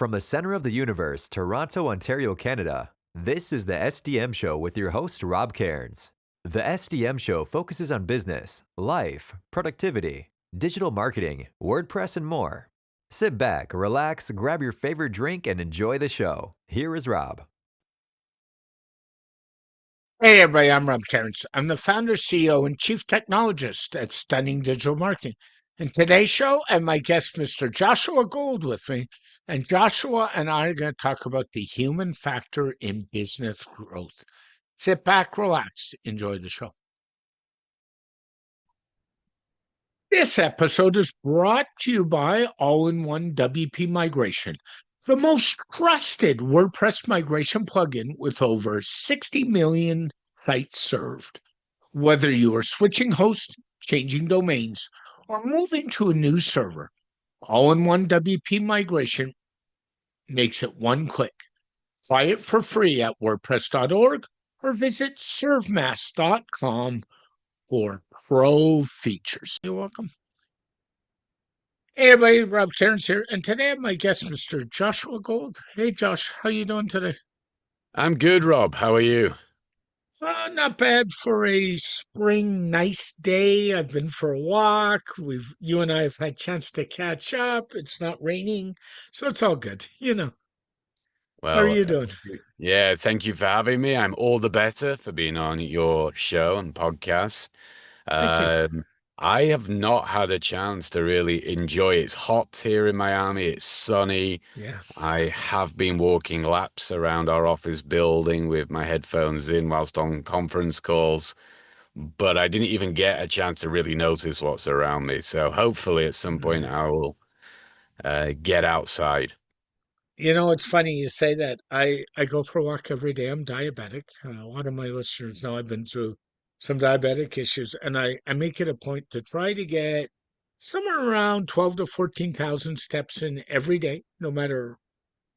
From the center of the universe, Toronto, Ontario, Canada, this is the SDM Show with your host, Rob Cairns. The SDM Show focuses on business, life, productivity, digital marketing, WordPress, and more. Sit back, relax, grab your favorite drink, and enjoy the show. Here is Rob. Hey everybody, I'm Rob Cairns. I'm the founder, CEO, and chief technologist at Stunning Digital Marketing. In today's show, I have my guest, Mr. Joshua Gould, with me. And Joshua and I are going to talk about the human factor in business growth. Sit back, relax, enjoy the show. This episode is brought to you by All-in-One WP Migration, the most trusted WordPress migration plugin with over 60 million sites served. Whether you are switching hosts, changing domains, or moving to a new server, All-in-One WP Migration makes it one click. Try it for free at WordPress.org or visit servemass.com for pro features. You're welcome. Hey everybody, Rob Cairns here, and today I have my guest, Mr. Joshua Gould. Hey Josh, how you doing today? I'm good, Rob. How are you? Not bad for a spring nice day. I've been for a walk. You and I have had chance to catch up. It's not raining, so it's all good. How are Well, you doing? yeah, thank you for having me. I'm all the better for being on your show and podcast. Thank you. Um, I have not had a chance to really enjoy it. It's hot here in Miami. It's sunny. Yeah. I have been walking laps around our office building with my headphones in whilst on conference calls, but I didn't even get a chance to really notice what's around me. So hopefully at some point Mm. I will get outside. It's funny you say that. I go for a walk every day. I'm diabetic. A lot of my listeners know I've been through some diabetic issues, and I make it a point to try to get somewhere around 12 to 14,000 steps in every day, no matter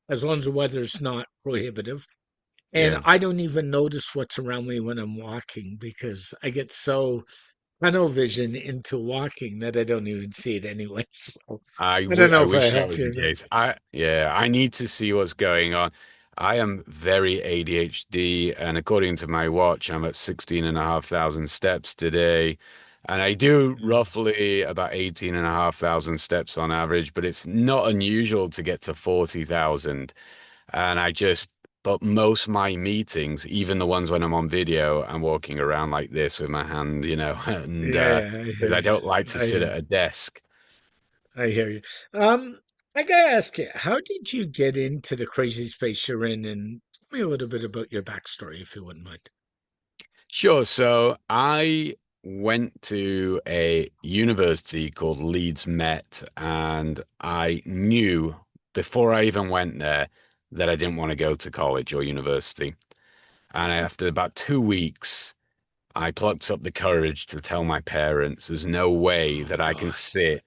as long as the weather's not prohibitive. And Yeah. I don't even notice what's around me when I'm walking because I get so tunnel vision into walking that I don't even see it anyway. So I don't know I if I wish that help was the you. case. I need to see what's going on. I am very ADHD, and according to my watch, I'm at 16,500 steps today. And I do Mm. roughly about 18,500 steps on average, but it's not unusual to get to 40,000. And but most of my meetings, even the ones when I'm on video, I'm walking around like this with my hand, and Yeah, yeah, I hear because I you. don't like to I sit hear at a desk. I hear you. I gotta ask you, how did you get into the crazy space you're in? And tell me a little bit about your backstory, if you wouldn't mind. Sure. So I went to a university called Leeds Met, and I knew before I even went there that I didn't want to go to college or university. And after about 2 weeks, I plucked up the courage to tell my parents there's no way Oh that I can God. sit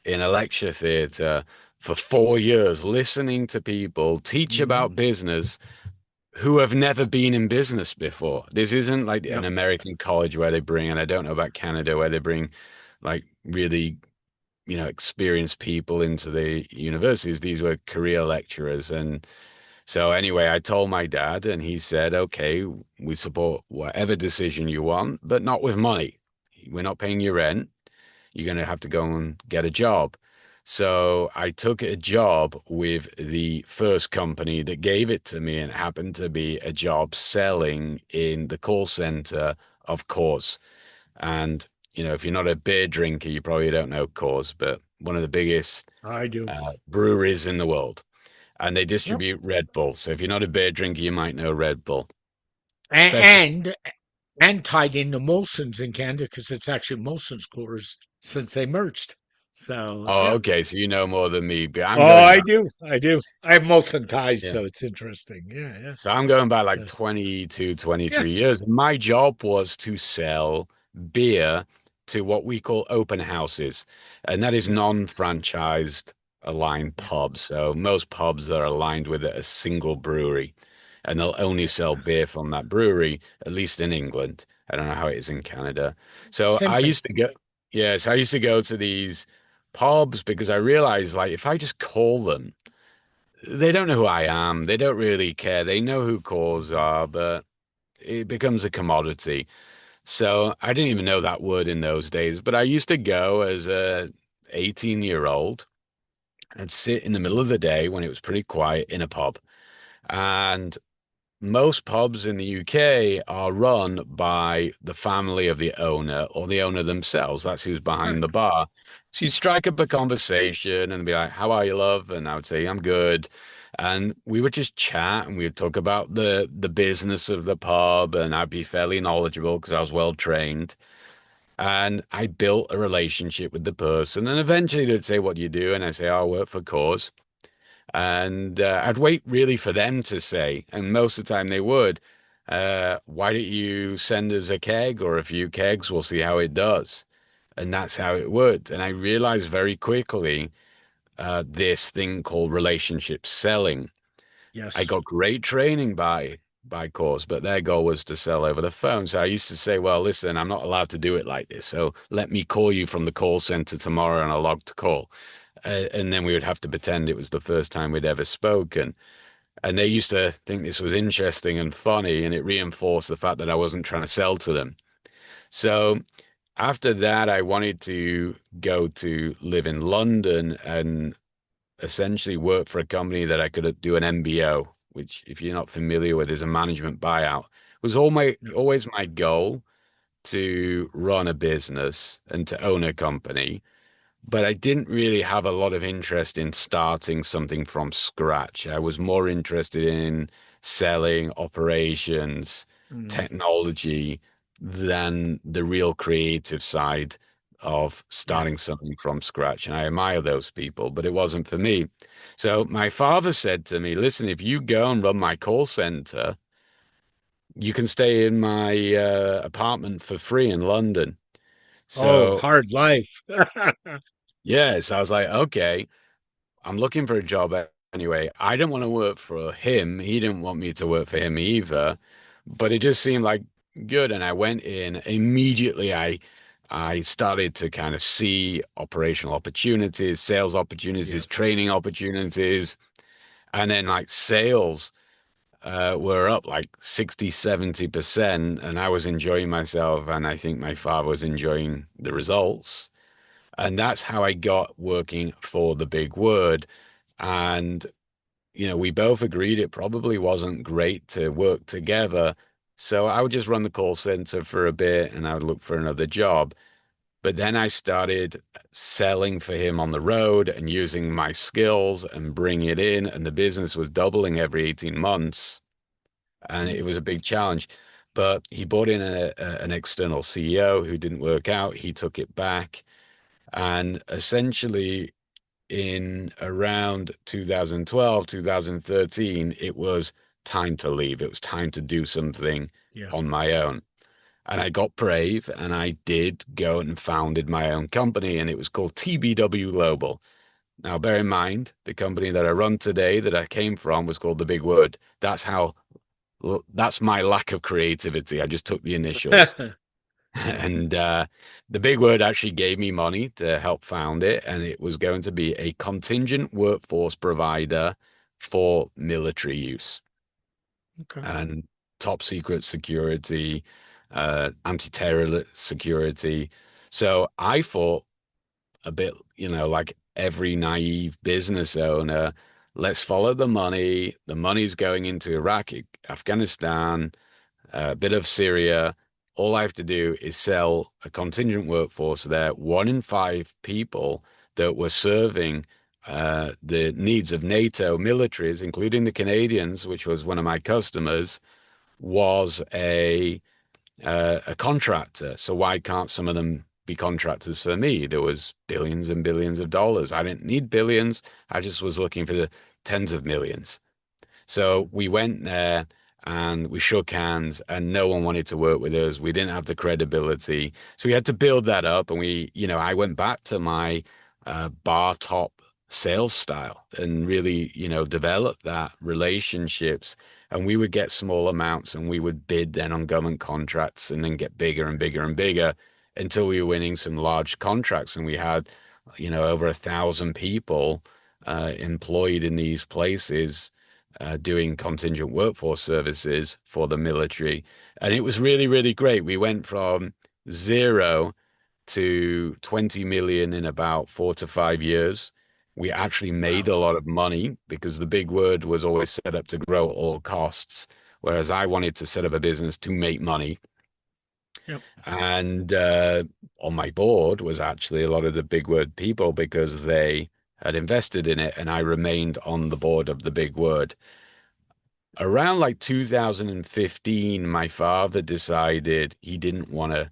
in a lecture theatre for 4 years listening to people teach Hmm. about business who have never been in business before. This isn't like an Yep. American college where they bring, and I don't know about Canada, where they bring like really, experienced people into the universities. These were career lecturers. And so anyway, I told my dad, and he said, okay, we support whatever decision you want, but not with money. We're not paying your rent. You're going to have to go and get a job. So I took a job with the first company that gave it to me, and it happened to be a job selling in the call center of Coors. And, if you're not a beer drinker, you probably don't know Coors, but one of the biggest I do. breweries in the world. And they Yep. distribute Red Bull. So if you're not a beer drinker, you might know Red Bull. Especially. And and tied into Molson's in Canada because it's actually Molson's course since they merged. So Oh, yeah. okay. So you know more than me, but Oh, I'm going I back. do. I do. I have Molson ties, Yeah. so it's interesting. Yeah, yeah. So I'm going back like So 22, 23 yes. years. My job was to sell beer to what we call open houses, and that is Yeah, non-franchised aligned yeah. pubs. So most pubs are aligned with a single brewery, and they'll only Yeah. sell beer from that brewery, at least in England. I don't know how it is in Canada. So Same I thing. used to go, yes, I used to go to these pubs because I realized like if I just call them, they don't know who I am. They don't really care. They know who calls Mhm. are, but it becomes a commodity. So I didn't even know that word in those days, but I used to go as a 18-year-old and sit in the middle Yeah. of the day when it was pretty quiet in a pub. And most pubs in the UK are run by the family of the owner or the owner themselves. That's who's behind the bar. So you'd strike up a conversation and be like, "How are you, love?" And I would say, "I'm good." And we would just chat and we would talk about the business of the pub, and I'd be fairly knowledgeable because I was well trained. And I built a relationship with the person. And eventually they'd say, "What do you do?" And I say, "Oh, I work for Cause." And I'd wait really for them to say, and most of the time they would, why don't you send us a keg or a few kegs? We'll see how it does. And that's how it would. And I realized very quickly this thing called relationship selling. I Yes. got great training by course, but their goal was to sell over the phone. So I used to say, well, listen, I'm not allowed to do it like this. So let me call you from the call center tomorrow on a logged call. And then we would have to pretend it was the first time we'd ever spoken. And they used to think this was interesting and funny, and it reinforced the fact that I wasn't trying to sell to them. So after that, I wanted to go to live in London and essentially work for a company that I could do an MBO, which, if you're not familiar with, is a management buyout. It was Yeah. always my goal to run a business and to own a company, but I didn't really have a lot of interest in starting something from scratch. I was more interested in selling, operations, Mm. technology than the real creative side of Yeah. starting something from scratch. And I admire those people, but it wasn't for me. So my father said to me, listen, if you go and run my call center, you can stay in my apartment for free in London. Oh, So, hard life. yes, I was like, okay. I'm looking for a job anyway. I didn't want to work for him. He didn't want me to work for him either. But it just seemed like good. And I went in immediately. I started to kind of see operational opportunities, sales opportunities, Yes. training opportunities. And then like sales were up like 60, 70%. And I was enjoying myself. And I think my father was enjoying the results. And that's how I got working for the big word. And, we both agreed it probably wasn't great to work together. So I would just run the call center for a bit and I would look for another job. But then I started selling for him on the road and using my skills and bringing it in. And the business was doubling every 18 months. And it Mm. was a big challenge. But he brought in an external CEO who didn't work out. He took it back. And essentially, in around 2012, 2013, it was time to leave. It was time to do something Yeah. on my own. And I got brave and I did go and founded my own company, and it was called TBW Global. Now, bear in mind, the company that I run today that I came from was called The Big Word. That's my lack of creativity. I just took the initials. And the big word actually gave me money to help found it, and it was going to be a contingent workforce provider for military use Okay. and top secret security, anti-terror security. So I thought a bit, like every naive business owner, let's follow the money. The money's going into Iraq, Afghanistan, a bit of Syria. All I have to do is sell a contingent workforce there. One in five people that were serving the needs of NATO militaries, including the Canadians, which was one of my customers, was a contractor. So why can't some of them be contractors for me? There was billions and billions of dollars. I didn't need billions. I just was looking for the tens of millions. So we went there and we shook hands, and no one wanted to work with us. We didn't have the credibility. So we had to build that up. And I went back to my bar top sales style and really, develop that relationships. And we would get small amounts and we would bid then on government contracts and then get bigger and bigger and bigger until we were winning some large contracts. And we had, over 1,000 people employed in these places doing contingent workforce services for the military. And it was really, really great. We went from zero to 20 million in about 4 to 5 years. We actually Wow. made a lot of money because the big word was always set up to grow at all costs, whereas I wanted to set up a business to make money. Yep. And on my board was actually a lot of the big word people because they had invested in it, and I remained on the board of the big word. Around like 2015, my father decided he didn't want to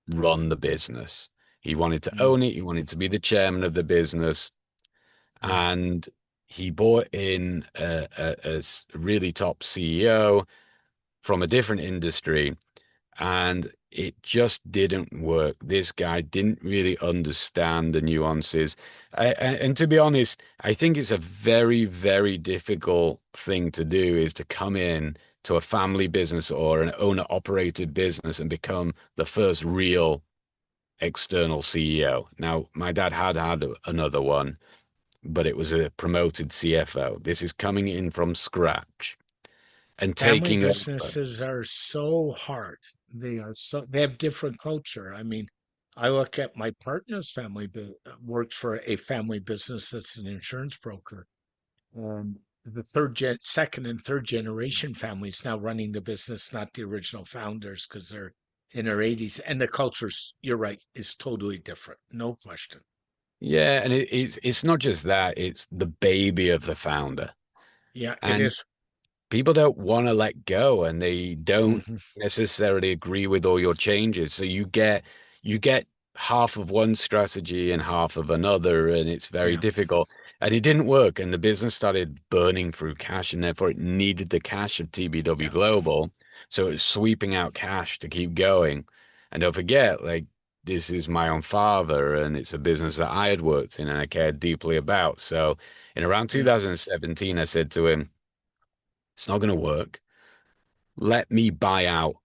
run the business. He wanted to Mm. own it. He wanted to be the chairman of the business. Yeah. And he brought in a really top CEO from a different industry, and it just didn't work. This guy didn't really understand the nuances. And to be honest, I think it's a very, very difficult thing to do is to come in to a family business or an owner operated business and become the first real external CEO. Now, my dad had another one, but it was a promoted CFO. This is coming in from scratch and Family taking over. businesses are so hard. They have different culture. I mean, I look at my partner's works for a family business that's an insurance broker. And second and third generation families now running the business, not the original founders, because they're in their 80s. And the culture's, you're right, is totally different. No question. Yeah, and it's not just that, it's the baby of the founder. Yeah, it And is. people don't want to let go and they don't Hmm. necessarily agree with all your changes. So you get half of one strategy and half of another, and it's very Yeah. difficult. And it didn't work, and the business started burning through cash, and therefore it needed the cash of TBW Yeah. Global. So it was sweeping out cash to keep going. And don't forget, like this is my own father, and it's a business that I had worked in and I cared deeply about. So in around Yeah. 2017, I said to him, it's not going to work. Let me buy out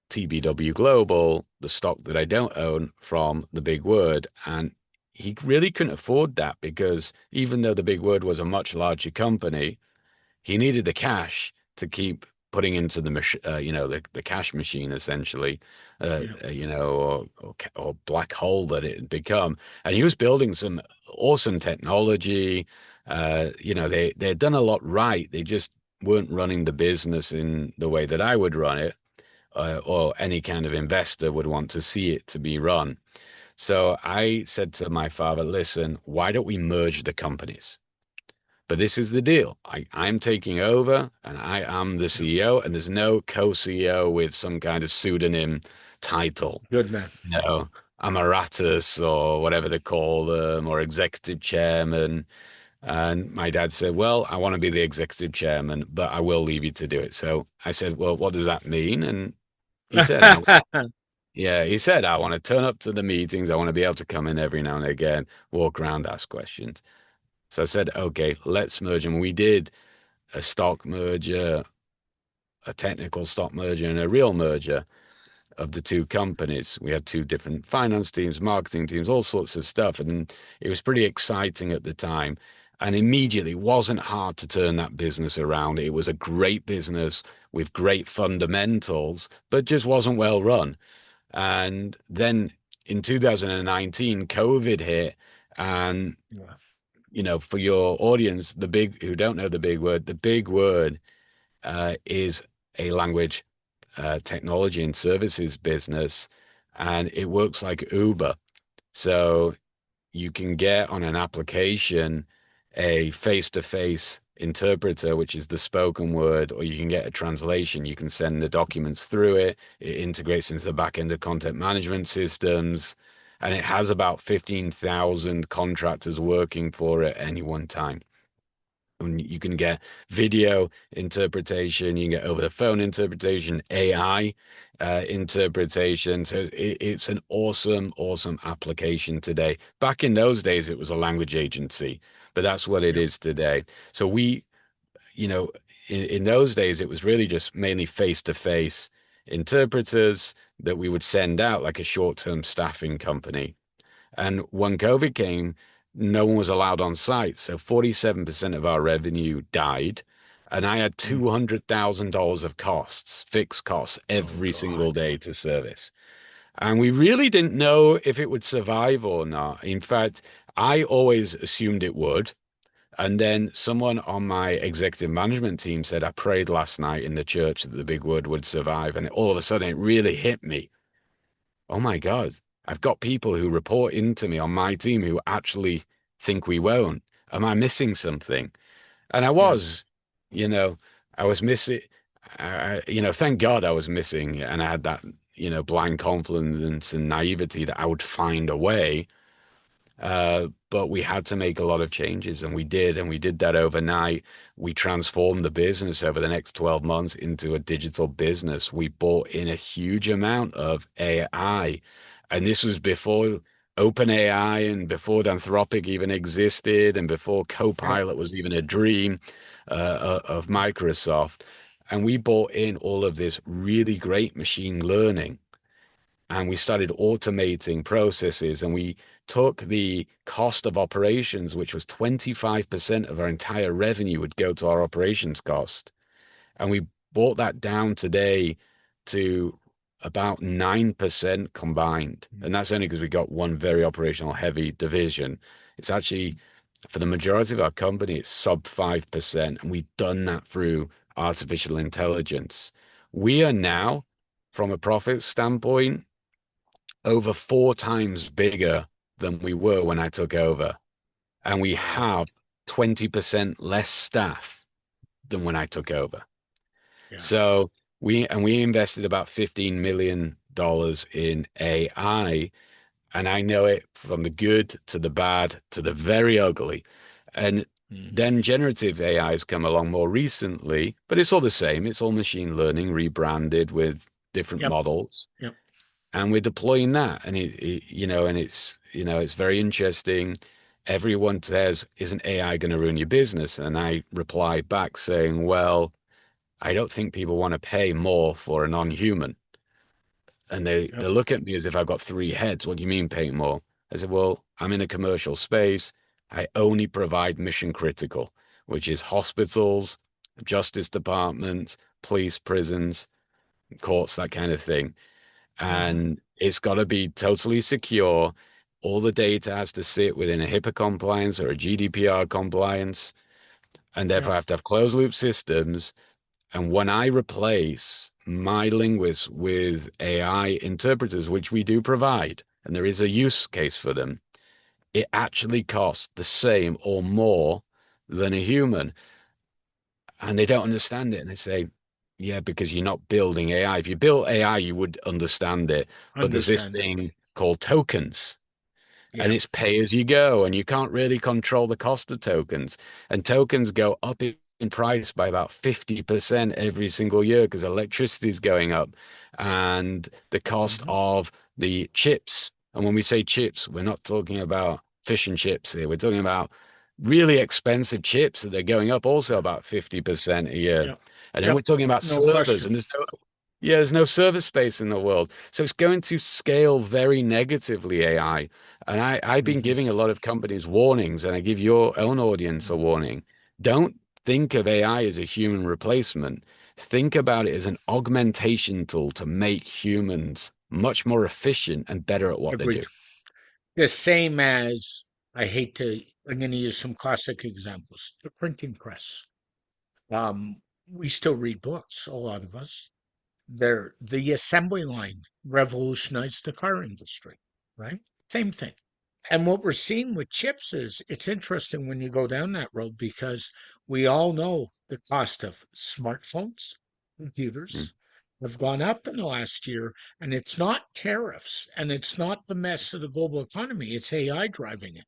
TBW Global, the stock that I don't own from the big word. And he really couldn't afford that because even though the big word was a much larger company, he needed the cash to keep putting into the the cash machine essentially, Yeah. or black hole that it had become. And he was building some awesome technology. They had done a lot right. They just weren't running the business in the way that I would run it, or any kind of investor would want to see it to be run. So I said to my father, listen, why don't we merge the companies? But this is the deal. I'm taking over and I am the Yeah. CEO, and there's no co-CEO with some kind of pseudonym title. Good man. Emeritus or whatever they call them, or executive chairman. And my dad said, well, I want to be the executive chairman, but I will leave you to do it. So I said, well, what does that mean? And he said, he said, I want to turn up to the meetings. I want to be able to come in every now and again, walk around, ask questions. So I said, okay, let's merge them. We did a stock merger, a technical stock merger, and a real merger of the two companies. We had two different finance teams, marketing teams, all sorts of stuff. And it was pretty exciting at the time. And immediately wasn't hard to turn that business around. It was a great business with great fundamentals, but just wasn't well run. And then in 2019, COVID hit, and Yeah. for your audience, who don't know the big word is a language technology and services business, and it works like Uber. So you can get on an application a face-to-face interpreter, which is the spoken word, or you can get a translation. You can send the documents through it. It integrates into the back end of content management systems, and it has about 15,000 contractors working for it at any one time. And you can get video interpretation, you can get over the phone interpretation, AI interpretation. So it's an awesome, awesome application today. Back in those days, it was a language agency, but that's what it Yep. is today. So you know, in those days, it was really just mainly face-to-face interpreters that we would send out like a short-term staffing company. And when COVID came, no one was allowed on site. So 47% of our revenue died. And I had Mm. $200,000 of costs, fixed costs, Oh every single God. day to service. And we really didn't know if it would survive or not. In fact, I always assumed it would. And then someone on my executive management team said, I prayed last night in the church that the big word would survive. And all of a sudden, it really hit me. Oh my God, I've got people who report into me on my team who actually think we won't. Am I missing something? And I Yeah. was, you know, I was missing, thank God I was missing. And I had that, blind confidence and naivety that I would find a way. But we had to make a lot of changes, and we did that overnight. We transformed the business over the next 12 months into a digital business. We bought in a huge amount of AI, and this was before OpenAI and before Anthropic even existed, and before Yep. Copilot was even a dream of Microsoft. And we bought in all of this really great machine learning and we started automating processes and we took the cost of operations, which was 25% of our entire revenue would go to our operations cost. And we brought that down today to about 9% combined. Mm. And that's only because we got one very operational heavy division. It's actually, for the majority of our company, it's sub 5%. And we've done that through artificial intelligence. We are now, from a profit standpoint, over 4 times bigger than we were when I took over. And we Wow. have 20% less staff than when I took over. Yeah. So we invested about $15 million in AI, and I know it from the good to the bad to the very ugly. And Mm. then generative AI has come along more recently, but it's all the same. It's all machine learning rebranded with different Yep. models. Yep. And we're deploying that and it's very interesting. Everyone says, isn't AI going to ruin your business? And I reply back saying, well, I don't think people want to pay more for a non-human. And they Yep. look at me as if I've got 3 heads. What do you mean pay more? I said, well, I'm in a commercial space. I only provide mission critical, which is hospitals, justice departments, police, prisons, courts, that kind of thing. Mhm. And it's got to be totally secure. All the data has to sit within a HIPAA compliance or a GDPR compliance, and therefore Yep. I have to have closed loop systems. And when I replace my linguists with AI interpreters, which we do provide, and there is a use case for them, it actually costs the same or more than a human. And they don't understand it. And they say, yeah, because you're not building AI. If you built AI, you would understand it. But there's this Understand it. thing called tokens, and Yep. it's pay as you go, and you can't really control the cost of tokens. And tokens go up in price by about 50% every single year because electricity is going up and the cost Mhm. of the chips. And when we say chips, we're not talking about fish and chips here. We're talking about really expensive chips that are going up also about 50% a year. Yep. And then Yep. we're talking about No servers, question. and there's no server space in the world. So it's going to scale very negatively, AI. And I've been Mhm. giving a lot of companies warnings, and I give your own audience a warning. Don't think of AI as a human replacement. Think about it as an augmentation tool to make humans much more efficient and better at what they Agreed. do. The same as I hate to. I'm going to use some classic examples. The printing press. We still read books. A lot of us. The assembly line revolutionized the car industry, right? Same thing. And what we're seeing with chips is it's interesting when you go down that road because we all know the cost of smartphones, Mm. computers have gone up in the last year, and it's not tariffs and it's not the mess of the global economy, it's AI driving it.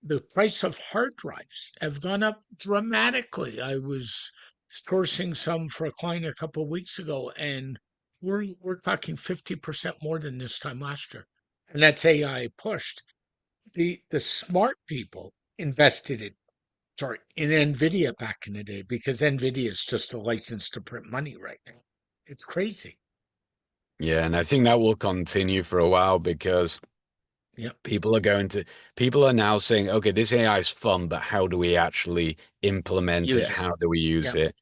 The price of hard drives have gone up dramatically. I was sourcing some for a client a couple of weeks ago, and we're talking 50% more than this time last year. And that's AI pushed. The smart people invested in Nvidia back in the day because Nvidia is just a license to print money right now. It's crazy. Yeah, and I think that will continue for a while because Yep. People are going to, people are now saying, okay, this AI is fun, but how do we actually implement it? Use it. How do we use Yep. it?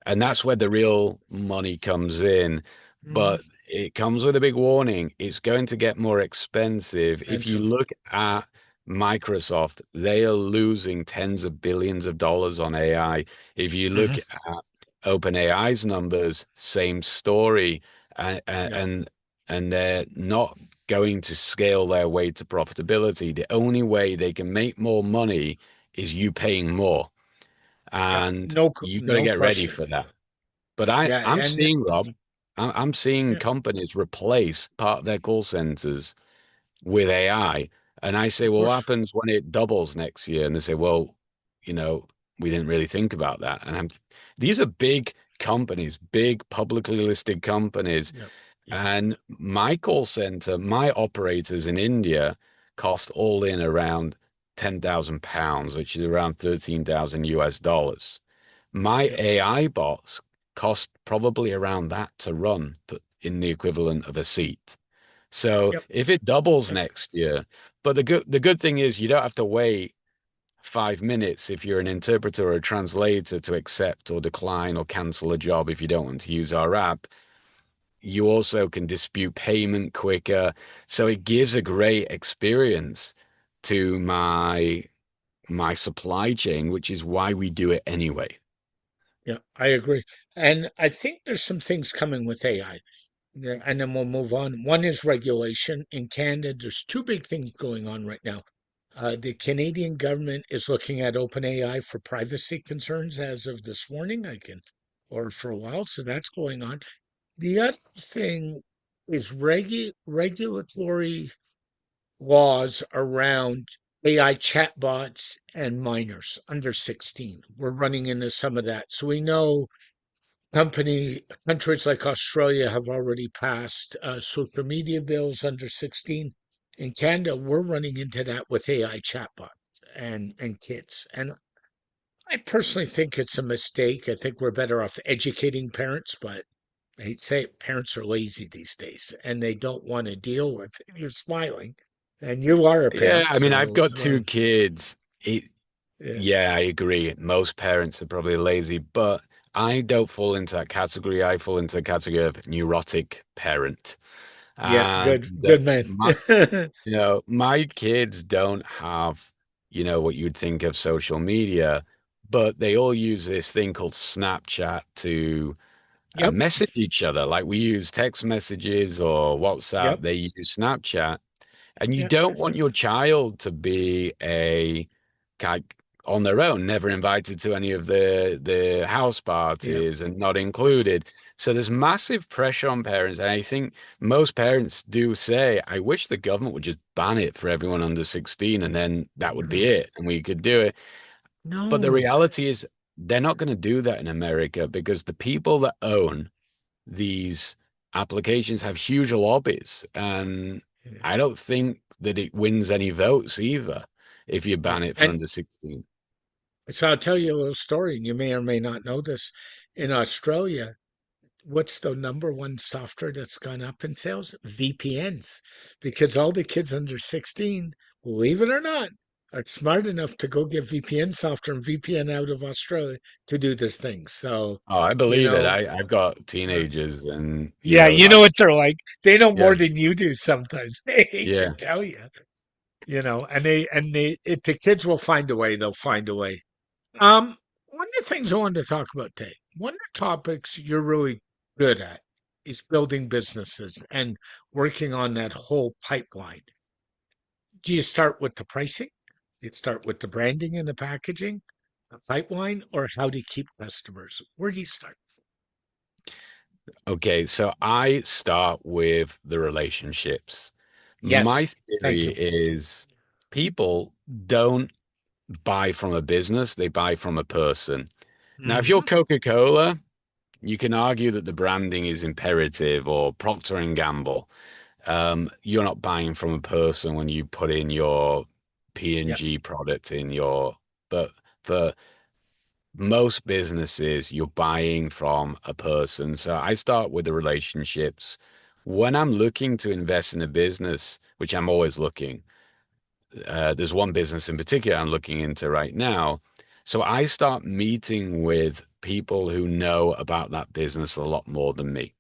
And Yep. that's where the real money comes in. Mhm. But it comes with a big warning. It's going to get more expensive. If you Expensive. look at Microsoft, they are losing tens of billions of dollars on AI. If you look Hmm. at OpenAI's numbers, same story. And, Yep. and and they're not going to scale their way to profitability. The only way they can make more money is you paying more. Yep. And No, you got to no get ready question. for that. But I, Yeah. I'm And seeing, Rob, I'm seeing yeah, companies replace part of their call centers with AI. And I say, of well, what course. happens when it doubles next year? And they say, well, you know, we didn't really think about that. And these are big companies, big publicly listed companies. Yep. Yep. And my call center, my operators in India cost all in around £10,000, which is around 13,000 US dollars. My Yep. AI bots cost probably around that to run in the equivalent of a seat. So Yep. if it doubles Yep. next year, but the good thing is you don't have to wait 5 minutes if you're an interpreter or a translator to accept or decline or cancel a job if you don't want to use our app. You also can dispute payment quicker. So it gives a great experience to my supply chain, which is why we do it anyway. Yeah, I agree. And I think there's some things coming with AI. Yeah, and then we'll move on. One is regulation. In Canada, there's two big things going on right now. The Canadian government is looking at OpenAI for privacy concerns as of this morning, or for a while, so that's going on. The other thing is regulatory laws around AI chatbots and minors under 16. We're running into some of that. So we know countries like Australia have already passed social media bills under 16. In Canada, we're running into that with AI chatbots and kids. And I personally think it's a mistake. I think we're better off educating parents, but I hate to say it, parents are lazy these days and they don't want to deal with it. You're smiling, and you are a Yeah, parent, I mean, I've so got two kids. yeah, Yeah, I agree. Most parents are probably lazy, but I don't fall into that category. I fall into the category of neurotic parent. yeah, And good man. my kids don't have, what you'd think of social media, but they all use this thing called Snapchat to Yep, message each other. Like we use text messages or WhatsApp, yep, they use Snapchat. And you yep, don't want your child to be a like on their own, never invited to any of the house yep. parties and not included. So there's massive pressure on parents. And I think most parents do say, I wish the government would just ban it for everyone under 16 and then that would be Mhm. it and we could do it. But the No. reality is they're not going to do that in America because the people that own these applications have huge lobbies, and Yeah, I don't think that it wins any votes either if you yeah. ban it for And under 16. so I'll tell you a little story, and you may or may not know this. In Australia, what's the number one software that's gone up in sales? VPNs. Because all the kids under 16, believe it or not, are smart enough to go get VPN software and VPN out of Australia to do their things. So, Oh, I you believe it. know, I've got uh, teenagers and yeah, you know like what they're like. They know yeah, more than you do sometimes. They hate to yeah. tell you, the kids will find a way. They'll find a way. One of the things I wanted to talk about today, one of the topics you're really good at is building businesses and working on that whole pipeline. Do you start with the pricing? Do you start with the branding and the packaging, the pipeline, or how to keep customers? Where do you start? Okay, so I start with the relationships. My Yes, thank theory you. is people don't buy from a business, they buy from a person. Now, if you're Hmm. Coca-Cola, you can argue that the branding is imperative or Procter and Gamble. You're not buying from a person when you put in your Yep. P&G product but for most businesses, you're buying from a person. So I start with the relationships. When I'm looking to invest in a business, which I'm always looking, there's one business in particular I'm looking into right now. So I start meeting with people who know about that business a lot more than me.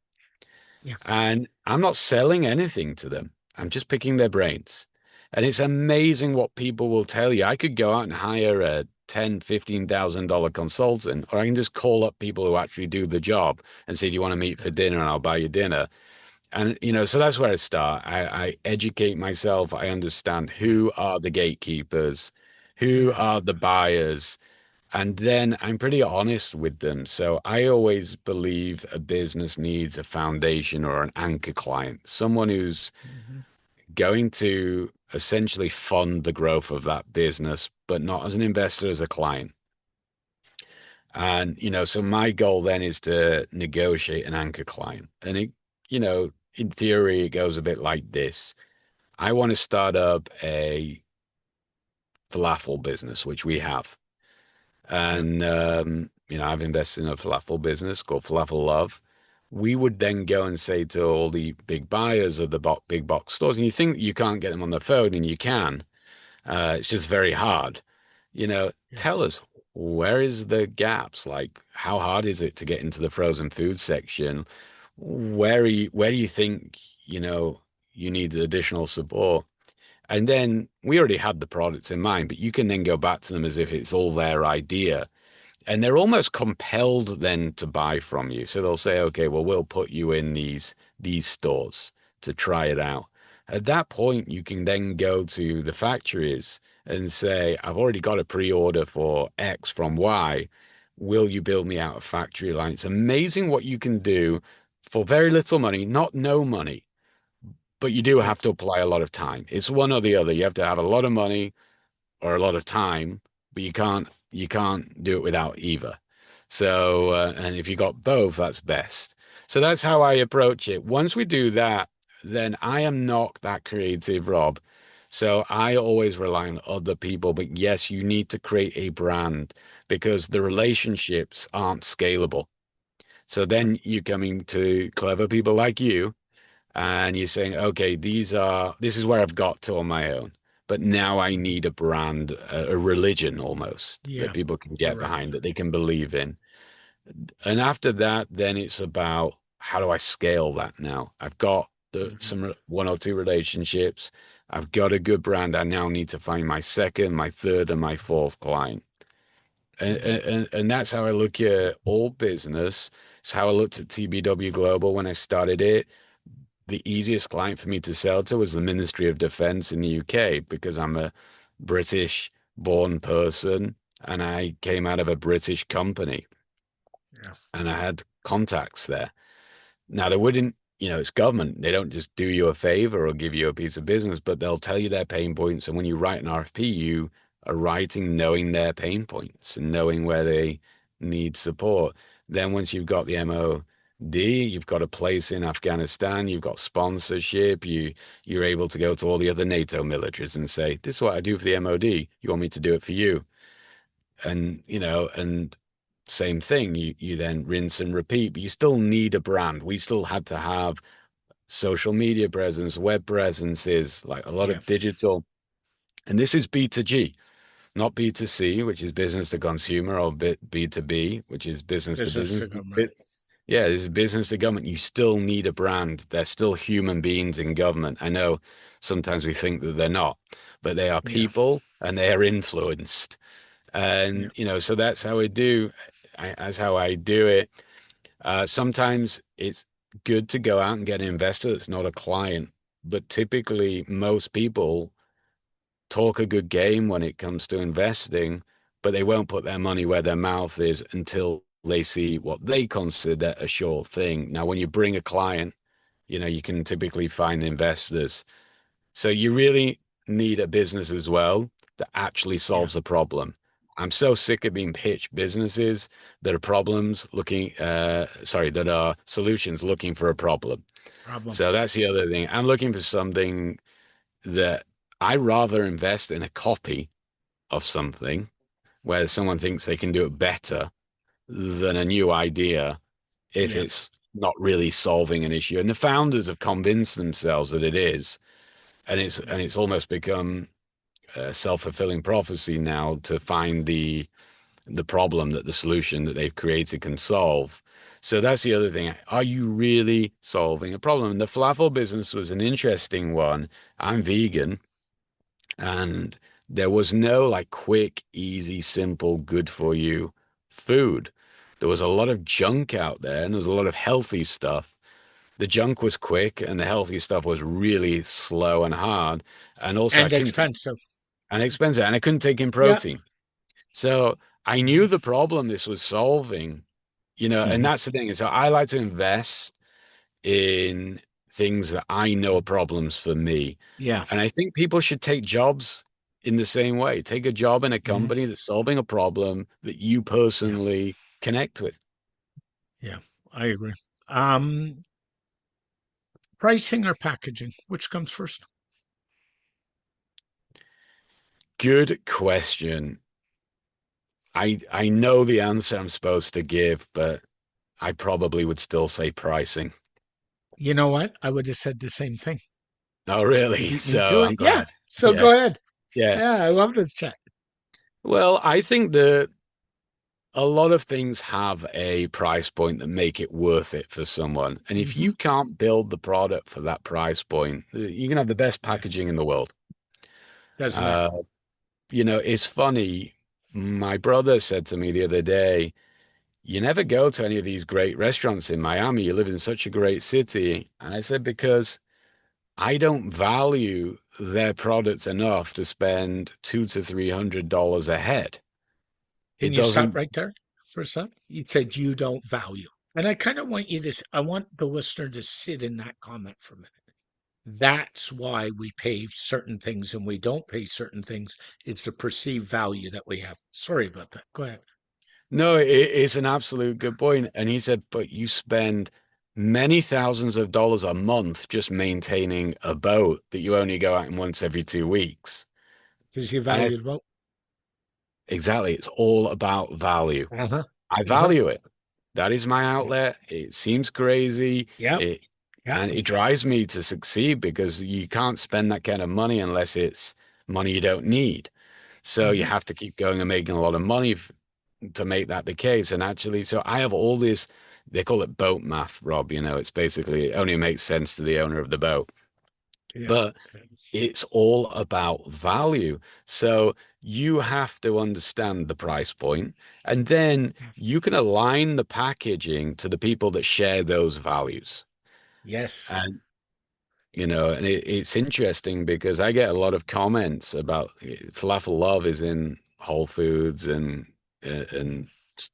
Yeah. And I'm not selling anything to them. I'm just picking their brains. And it's amazing what people will tell you. I could go out and hire a $10,000, $15,000 consultant, or I can just call up people who actually do the job and say, do you want to meet Yeah. for dinner? And I'll buy you dinner. And, so that's where I start. I educate myself. I understand Yeah. who are the gatekeepers, who Yeah. are the buyers, and then I'm pretty honest with them. So I always believe a business needs a foundation or an anchor client, someone who's Mhm. going to essentially fund the growth of that business, but not as an investor, as a client. And, so my goal then is to negotiate an anchor client. And in theory, it goes a bit like this. I want to start up a falafel business, which we have. Yeah. And, I've invested in a falafel business called Falafel Love. We would then go and say to all the big buyers of the big box stores, and you think you can't get them on the phone, and you can. It's just very hard. Yeah. Tell us, where is the gaps? Like, how hard is it to get into the frozen food section? Where do you think, you need additional support? And then we already had the products in mind, but you can then go back to them as if it's all their idea. And they're almost compelled then to buy from you. So they'll say, okay, well, we'll put you in these stores to try it out. At that point, you can then go to the factories and say, I've already got a pre-order for X from Y. Will you build me out a factory line? It's amazing what you can do for very little money, not no money, but you do Yeah. have to apply a lot of time. It's one or the other. You have to have a lot of money or a lot of time, but you can't do it without either. So, and if you got both, that's best. So that's how I approach it. Once we do that, then I am not that creative, Rob. So I always rely on other people. But yes, you need to create a brand because the relationships aren't scalable. So Yeah. then you're coming to clever people like you and you're saying, okay, this is where I've got to on my own. But now I Mhm. need a brand, a religion almost that Yeah. people can get Right. behind, that they can believe in. And after that, then it's about how do I scale that now? I've got Mhm. one or two relationships. I've got a good brand. I now need to find my second, my third, and my fourth client. And, Mhm. and that's how I look at all business. It's how I looked at TBW Global when I started it. The easiest client for me to sell to was the Ministry of Defense in the UK because I'm a British born person and I came out of a British company Yeah. and I had contacts there. Now, they wouldn't, it's government. They don't just do you a favor or give you a piece of business, but they'll tell you their pain points. And when you write an RFP, you are writing knowing their pain points and knowing where they need support. Then once you've got the MOD, you've got a place in Afghanistan, you've got sponsorship, you're able to go to all the other NATO militaries and say, this is what I do for the MOD. You want me to do it for you? And same thing, you then rinse and repeat, but you still need a brand. We still had to have social media presence, web presences, like a lot Yeah. of digital. And this is B2G, not B2C, which is business to consumer, or B2B, which is business to Business to business. government. Yeah, this is business to government. You still need a brand. They're still human beings in government. I know sometimes we think that they're not, but they are Yeah. people and they are influenced. Yeah. And, so that's how I do it. Sometimes it's good to go out and get an investor that's not a client, but typically most people talk a good game when it comes to investing, but they won't put their money where their mouth is until they see what they consider a sure thing. Now, when you bring a client, you can typically find investors. So you really need a business as well that actually Yeah. solves a problem. I'm so sick of being pitched businesses that are that are solutions looking for a problem. Problem. So that's the other thing. I'm looking for something that I rather invest in a copy of something where someone thinks they can do it better than a new idea if Yeah. it's not really solving an issue. And the founders have convinced themselves that it is, and it's Yeah. and it's almost become, self-fulfilling prophecy now to find the problem that the solution that they've created can solve. So that's the other thing. Are you really solving a problem? And the falafel business was an interesting one. I'm vegan, and there was no like quick, easy, simple, good for you food. There was a lot of junk out there, and there was a lot of healthy stuff. The junk was quick, and the healthy stuff was really slow and hard. And also, I And couldn't take expensive. and expensive, and I couldn't take in Yeah. protein. So I knew Hmm. the problem this was solving, and Hmm. that's the thing. So I like to invest in things that I know are problems for me. Yeah. And I think people should take jobs in the same way. Take a job in a Hmm. company that's solving a problem that you Yeah. personally connect with. Yeah. I agree. Um, Pricing or packaging, which comes first? Good question. I know the answer I'm supposed to give, but I probably would still say pricing. You know what? I would have said the same thing. Oh, really? Beat me So to it. I'm Yeah. glad. So Yeah. go ahead. Yeah. Yeah, I love this chat. Well, I think that a lot of things have a price point that make it worth it for someone. And if Hmm. you can't build the product for that price point, you can have the best Yeah. packaging in the world. Doesn't matter. Uh, it's funny. My brother said to me the other day, you never go to any of these great restaurants in Miami. You live in such a great city. And I said, because I don't value their products enough to spend $200 to $300 a head. Can It you stop doesn't. right there for a sec? You said you don't value. And I kind of want you to, I want the listener to sit in that comment for a minute. That's why we pay certain things and we don't pay certain things. It's the perceived value that we have. Sorry about that. Go ahead. No, it's an absolute good point. And he said, but you spend many thousands of dollars a month just maintaining a boat that you only go out in once every 2 weeks. Does he And value the vote? exactly, it's all about value. Uh-huh. I Uh-huh. value it. That is my Yeah. outlet. It seems crazy. Yep. It Yep. and it drives me to succeed because you can't spend that kind of money unless it's money you don't need. So you Hmm. have to keep going and making a lot of money to make that the case. And actually, so I have all this, they call it boat math, Rob. It's basically, it only makes sense to the owner of the boat, Yeah. but it's all about value. So you have to understand the price point, and then you can align the packaging to the people that share those values. Yes. And and it's interesting because I get a lot of comments about falafel love is in Whole Foods and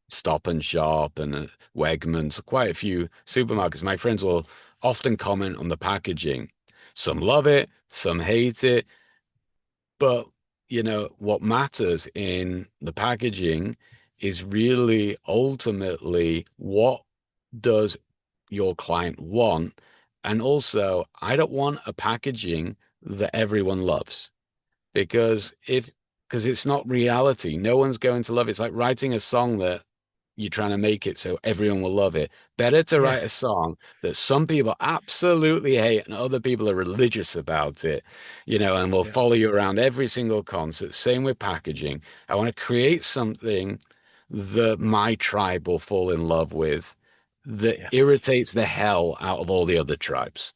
Stop and Shop and Wegmans, quite a few supermarkets. My friends will often comment on the packaging. Some love it, some hate it, but what matters in the packaging is really ultimately what does your client want? And also, I don't want a packaging that everyone loves because it's not reality. No one's going to love it. It's like writing a song that you're trying to make it so everyone will love it. Better to Yeah. write a song that some people absolutely hate and other people are religious about it, and will Yeah. follow you around every single concert. Same with packaging. I want to create something that my tribe will fall in love with that Yeah. irritates the hell out of all the other tribes.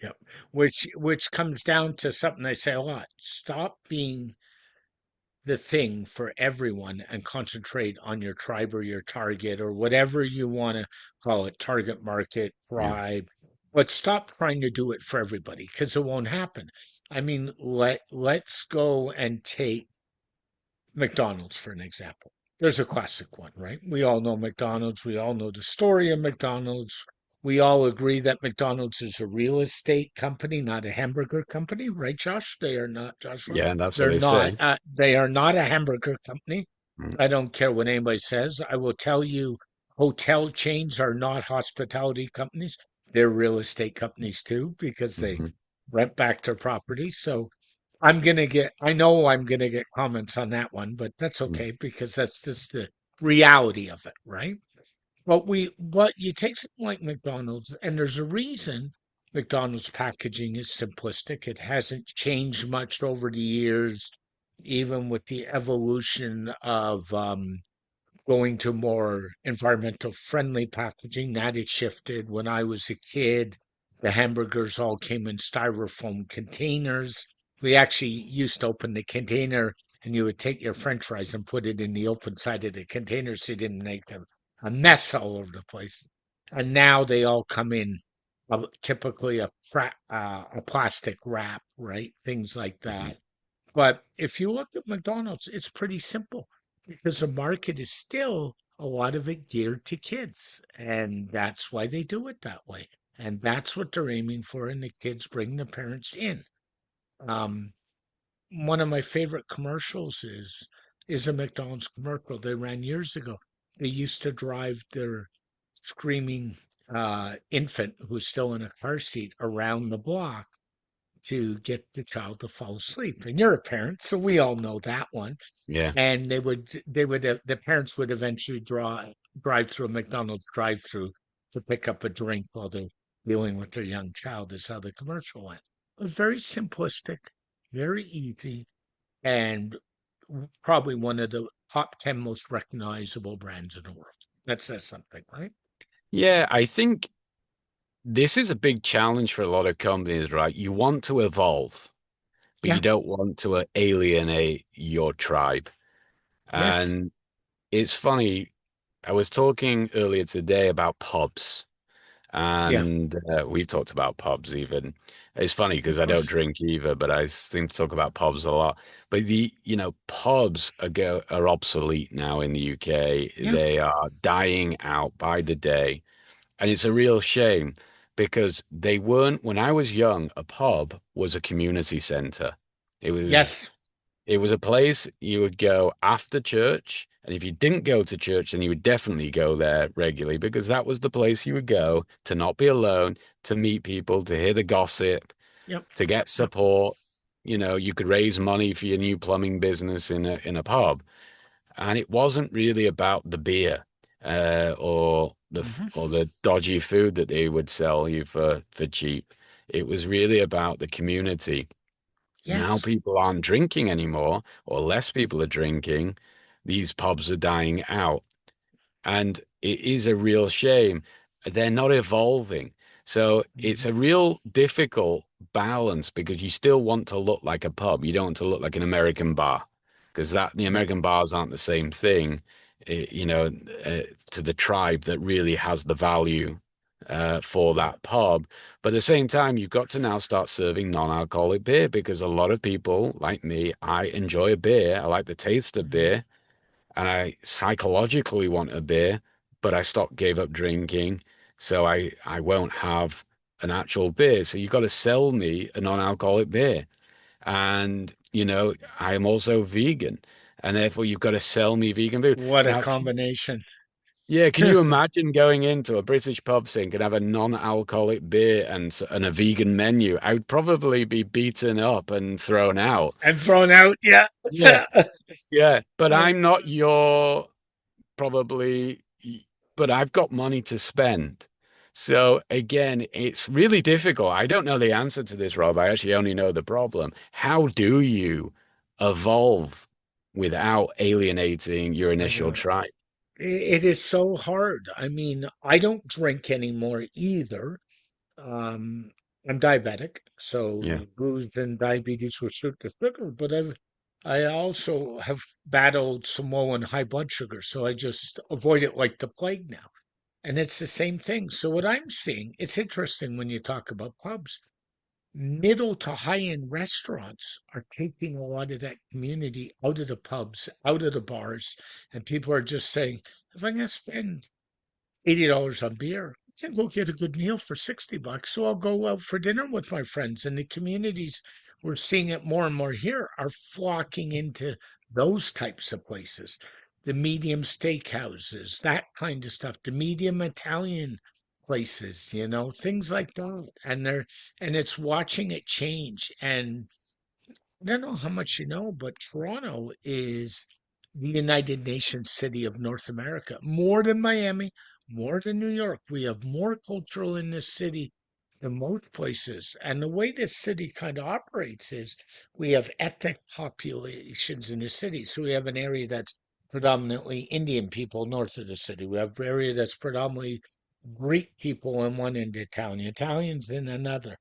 Yep. Which comes down to something I say a lot. Stop being the thing for everyone and concentrate on your tribe or your target or whatever you want to call it, target market, Yeah. tribe. But stop trying to do it for everybody because it won't happen. I mean, let's go and take McDonald's for an example. There's a classic one, right? We all know McDonald's. We all know the story of McDonald's. We all agree that McDonald's is a real estate company, not a hamburger company, right, Josh? They are not, Joshua. Yeah, and that's what They're they not. say. They are not a hamburger company. Mm, I don't care what anybody says. I will tell you, hotel chains are not hospitality companies. They're real estate companies too, because they mhm, rent back their properties. So I know I'm gonna get comments on that one, but that's mm, okay because that's just the reality of it, right? But you take something like McDonald's, and there's a reason McDonald's packaging is simplistic. It hasn't changed much over the years. even with the evolution of going to more environmental friendly packaging. That has shifted. When I was a kid, the hamburgers all came in styrofoam containers. We actually used to open the container and you would take your french fries and put it in the open side of the container so you didn't make a mess all over the place. And now they all come in typically a plastic wrap, right? Things like Mhm. that. But if you look at McDonald's, it's pretty simple because the market is still a lot of it geared to kids. And that's why they do it that way. And that's what they're aiming for. And the kids bring the parents in. Um, One of my favorite commercials is a McDonald's commercial they ran years ago. They used to drive their screaming infant who's still in a car seat around the block to get the child to fall asleep. And you're a parent, so we all know that one. Yeah. And the parents would eventually drive through a McDonald's drive-through to pick up a drink while they're dealing with their young child. Is how the commercial went. It was very simplistic, very easy, and probably one of the top 10 most recognizable brands in the world. That says something, right? Yeah, I think this is a big challenge for a lot of companies, right? You want to evolve, but you Yeah. don't want to alienate your tribe. Yes. And it's funny, I was talking earlier today about pubs, Yeah. and we've talked about pubs even. It's funny Of because I don't course. drink either, but I seem to talk about pubs a lot. But pubs are obsolete now in the UK. Yeah. They are dying out by the day. And it's a real shame because they weren't, when I was young, a pub was a community center. It was Yes. it was a place you would go after church, and if you didn't go to church, then you would definitely go there regularly because that was the place you would go to not be alone, to meet people, to hear the gossip, Yep. to get Yep. support. You could raise money for your new plumbing business in a pub, and it wasn't really about the beer or Hmm. the dodgy food that they would sell you for cheap. It was really about the community. Now Yes. people aren't drinking anymore, or less people are drinking. These pubs are dying out. And it is a real shame. They're not evolving. So it's a Mhm. real difficult balance because you still want to look like a pub. You don't want to look like an American bar because the Yep. American bars aren't the same thing, eh, you know, to the tribe that really has the value for Yeah. that pub. But at the same time, you've got to now start serving non-alcoholic beer because a lot of people like me, I enjoy a beer. I like the taste of Mhm. beer and I psychologically want a beer, but gave up drinking, so I won't have an actual beer. So you've got to sell me a non-alcoholic beer. And I am also vegan, and therefore you've got to sell me vegan food. What a Now, combination. yeah, can you imagine going into a British pub saying could have a non-alcoholic beer and a vegan menu? I would probably be beaten up and thrown out. And thrown out. Yeah. Yeah, yeah, but Uh, I'm not your probably, but I've got money to spend. So again, it's really difficult. I don't know the answer to this, Rob. I actually only know the problem. How do you evolve without alienating your initial uh, tribe? it is so hard. I mean, I don't drink anymore either. Um, I'm diabetic, Yeah. so gluten, diabetes will shoot the sugar, but I also have battled some low and high blood sugar, so I just avoid it like the plague now. And it's the same thing. So what I'm seeing, it's interesting when you talk about pubs. Middle to high-end restaurants are taking a lot of that community out of the pubs, out of the bars, and people are just saying, if I'm going to spend $80 on beer, I can go get a good meal for $60, so I'll go out for dinner with my friends. And the communities, we're seeing it more and more here, are flocking into those types of places. The medium steakhouses, that kind of stuff, the medium Italian places, things like that. And it's watching it change. And I don't know how much you know, but Toronto is the United Nations city of North America. More than Miami, more than New York. We have more cultural in this city in most places. And the way this city kind of operates is we have ethnic populations in the city. So we have an area that's predominantly Indian people north of the city. We have an area that's predominantly Greek people in one end of town, Italians in another.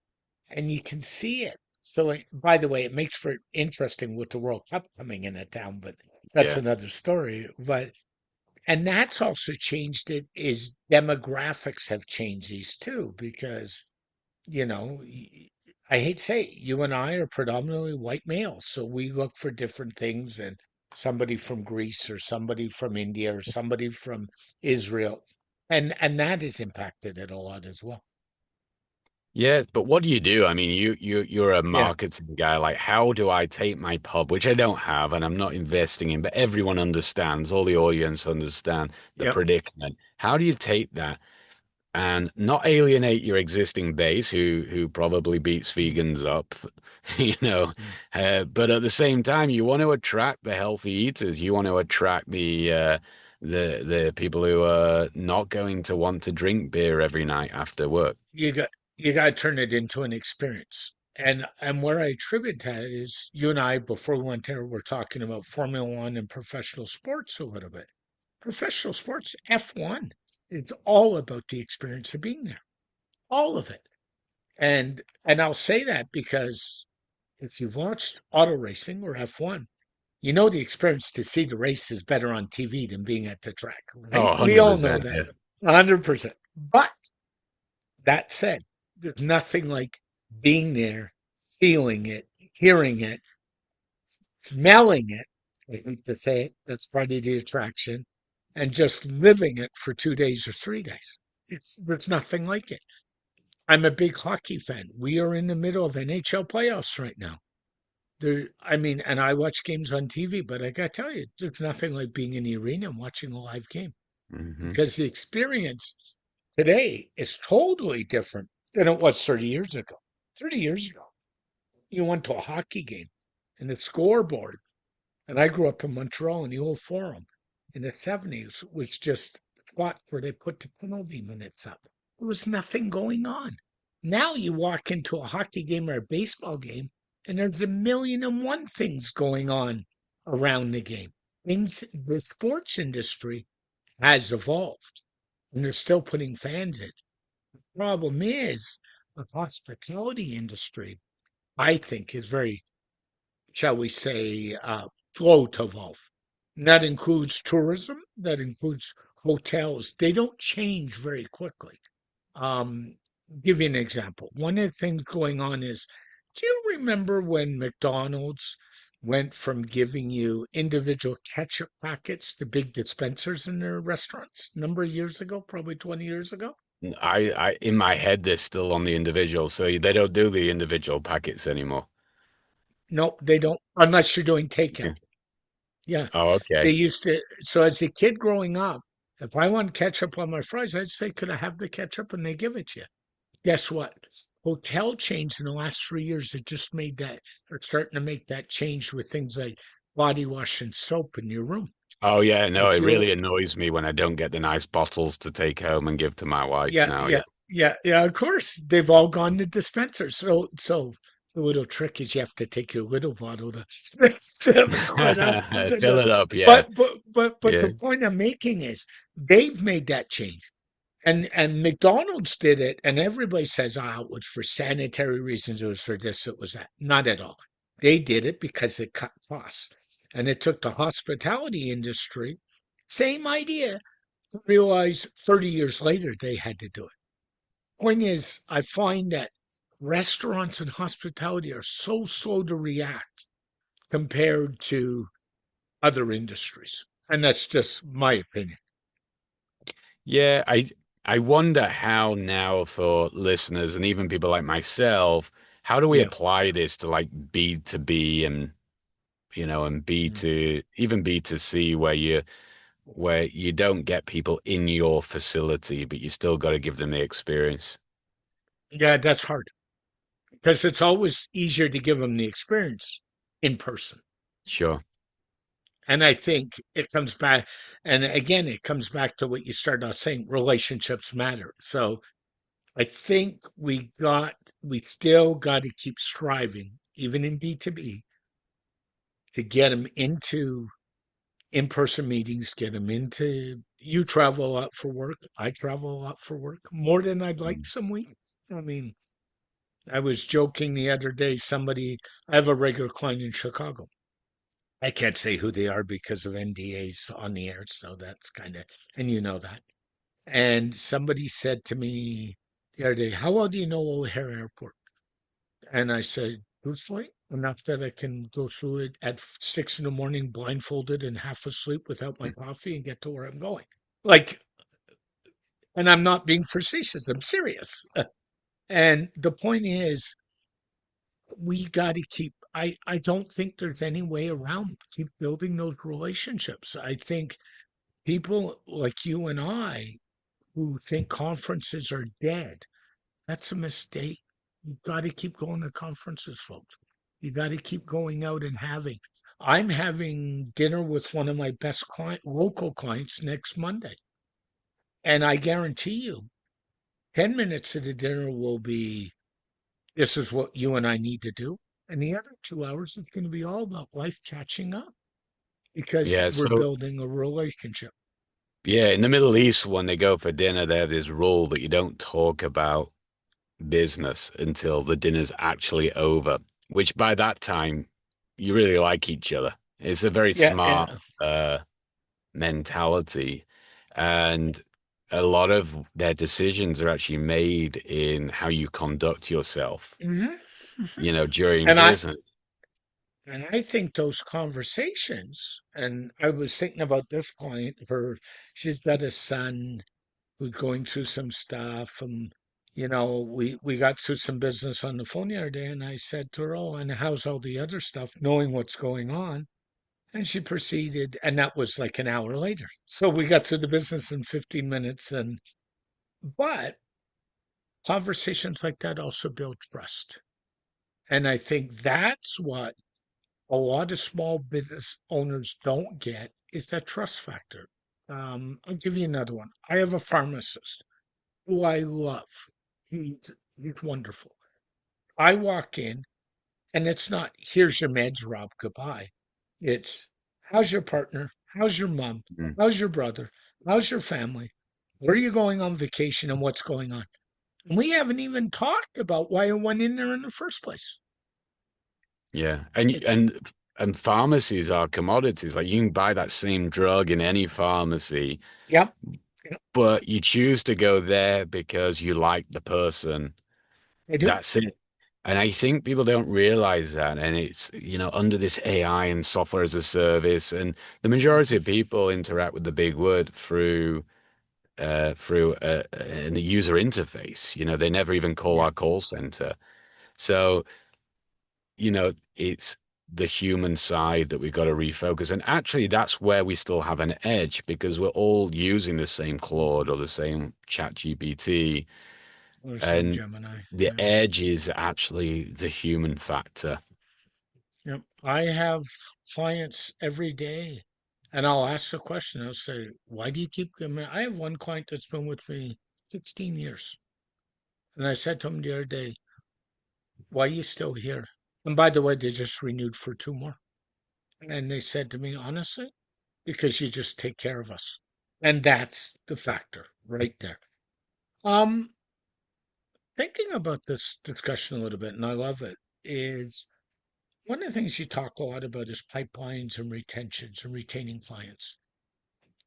And you can see it. So, by the way, it makes for interesting with the World Cup coming in a town, but that's Yeah. another story. But and that's also changed it is demographics have changed these too, because you know, I hate to say it, you and I are predominantly white males, so we look for different things than somebody from Greece or somebody from India or somebody from Israel, and that has impacted it a lot as well. Yeah, but what do you do? I mean, you're a Yeah. marketing guy. Like, how do I take my pub, which I don't have and I'm not investing in, but everyone understands, all the audience understand the Yep. predicament. How do you take that and not alienate your existing base who probably beats vegans up, you know, but at the same time, you want to attract the healthy eaters. You want to attract the people who are not going to want to drink beer every night after work. You got you got to turn it into an experience. And where I attribute that is you and I before we went there were talking about Formula One and professional sports a little bit. Professional sports, F1, it's all about the experience of being there, all of it. And I'll say that because if you've watched auto racing or F1, you know the experience to see the race is better on TV than being at the track, Oh, right? We all know 100%. that, Yeah. 100%. But that said, there's nothing like being there, feeling it, hearing it, smelling it. I hate to say it, that's part of the attraction, and just living it for 2 days or 3 days. There's nothing like it. I'm a big hockey fan. We are in the middle of NHL playoffs right now. I mean, and I watch games on TV, but I gotta tell you, there's nothing like being in the arena and watching a live game Hmm. because the experience today is totally different than it was 30 years ago. 30 years ago, you went to a hockey game and the scoreboard, and I grew up in Montreal in the old Forum in the 70s, was just spot where they put the penalty minutes up. There was nothing going on. Now you walk into a hockey game or a baseball game, and there's a million and one things going on around the game. Things the sports industry has evolved, and they're still putting fans in. Problem is, the hospitality industry, I think, is very, shall we say, slow to evolve. And that includes tourism, that includes hotels. They don't change very quickly. Um, give you an example. One of the things going on is, do you remember when McDonald's went from giving you individual ketchup packets to big dispensers in their restaurants a number of years ago, probably 20 years ago? In my head, they're still on the individual, so they don't do the individual packets anymore. No, they don't, unless you're doing takeout. Okay. Yeah. Oh, They okay. used to, so as a kid growing up, if I want ketchup on my fries, I'd say, could I have the ketchup? And they give it to you. Guess what? Hotel chains in the last 3 years have just made that, are starting to make that change with things like body wash and soap in your room. Oh, yeah. No, If it you, really annoys me when I don't get the nice bottles to take home and give to my wife yeah, now. Yeah. yeah, yeah, of course, they've all gone to dispensers. So the little trick is you have to take your little bottle to quite often to Fill go. it up. Yeah. But Yeah. the point I'm making is they've made that change. And McDonald's did it, and everybody says, ah, it was for sanitary reasons, it was for this, it was that. Not at all. They did it because it cut costs. And it took the hospitality industry, same idea, to realize 30 years later they had to do it. Point is, I find that restaurants and hospitality are so slow to react compared to other industries. And that's just my opinion. Yeah. I wonder how now for listeners and even people like myself, how do we Yeah. apply this to like B2B and and B Mm. to even B2C where you don't get people in your facility, but you still got to give them the experience. Yeah, that's hard because it's always easier to give them the experience in person. Sure. And I think it comes back, and again, it comes back to what you started off saying relationships matter. So I think we still got to keep striving, even in B2B, to get them into in-person meetings, get them into, you travel a lot for work. I travel a lot for work, more than I'd like Mm. some weeks. I mean, I was joking the other day, I have a regular client in Chicago. I can't say who they are because of NDAs on the air, so that's kind of, and you know that. And somebody said to me the other day, "How well do you know O'Hare Airport?" And I said, "Truthfully, enough that I can go through it at 6 in the morning, blindfolded and half asleep without my coffee and get to where I'm going." Like, and I'm not being facetious, I'm serious. And the point is, we got to I don't think there's any way around keep building those relationships. I think people like you and I who think conferences are dead, that's a mistake. You got to keep going to conferences, folks. You got to keep going out and having. I'm having dinner with one of my best local clients next Monday. And I guarantee you, 10 minutes of the dinner will be, this is what you and I need to do. And the other 2 hours is going to be all about life catching up because Yeah, we're so building a relationship. yeah, in the Middle East, when they go for dinner, they have this rule that you don't talk about business until the dinner's actually over, which by that time you really like each other. It's a very Yeah. smart Yeah. mentality, and a lot of their decisions are actually made in how you conduct yourself, Mhm, mhm. during And business. I think those conversations, and I was thinking about this client, she's got a son who's going through some stuff, and we got through some business on the phone the other day, and I said to her, "Oh, and how's all the other stuff?" Knowing what's going on, and she proceeded, and that was like an hour later. So we got through the business in 15 minutes, and but conversations like that also build trust, and I think that's what a lot of small business owners don't get is that trust factor. I'll give you another one. I have a pharmacist who I love. He's wonderful. I walk in and it's not, "Here's your meds, Rob, goodbye." It's, "How's your partner? How's your mom? Mm. How's your brother? How's your family? Where are you going on vacation and what's going on?" And we haven't even talked about why I went in there in the first place. Yeah, and It's, pharmacies are commodities. Like you can buy that same drug in any pharmacy, yep, yep, but you choose to go there because you like the person. I do. That's it. And I think people don't realize that. And it's, under this AI and software as a service, and the majority of people interact with the big word through a user interface. They never even call Yeah. our call center. So, it's the human side that we've got to refocus. And actually, that's where we still have an edge because we're all using the same Claude or the same ChatGPT. Or same And Gemini. the Yeah. edge is actually the human factor. Yep. I have clients every day, and I'll ask the question. I'll say, "Why do you keep coming?" I have one client that's been with me 16 years. And I said to him the other day, "Why are you still here?" And by the way, they just renewed for 2 more. And they said to me, "Honestly, because you just take care of us." And that's the factor right there. Um, Thinking about this discussion a little bit, and I love it, is one of the things you talk a lot about is pipelines and retentions and retaining clients.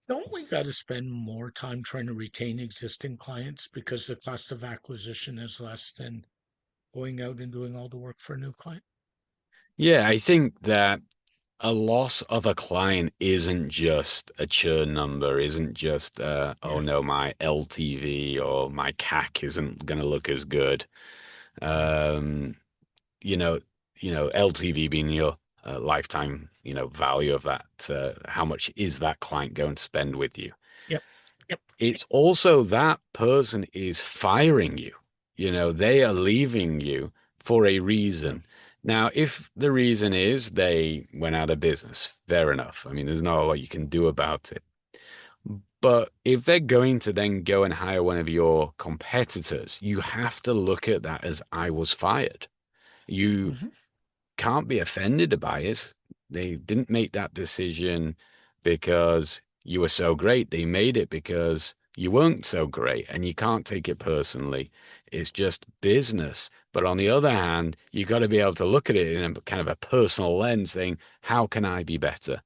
Don't we got to spend more time trying to retain existing clients because the cost of acquisition is less than going out and doing all the work for a new client? Yeah, I think that a loss of a client isn't just a churn number, isn't just, oh Yeah, no, my LTV or my CAC isn't going to look as good. yeah, Um, you know, LTV being your lifetime, value of that. How much is that client going to spend with you? yep, yep, It's also that person is firing you. They are leaving you for a yeah, reason. Now, if the reason is they went out of business, fair enough. I mean, there's not a lot you can do about it. But if they're going to then go and hire one of your competitors, you have to look at that as I was fired. You Mhm. can't be offended by it. They didn't make that decision because you were so great. They made it because you weren't so great, and you can't take it personally. It's just business. But on the other hand, you got to be able to look at it in a kind of a personal lens, saying, how can I be better?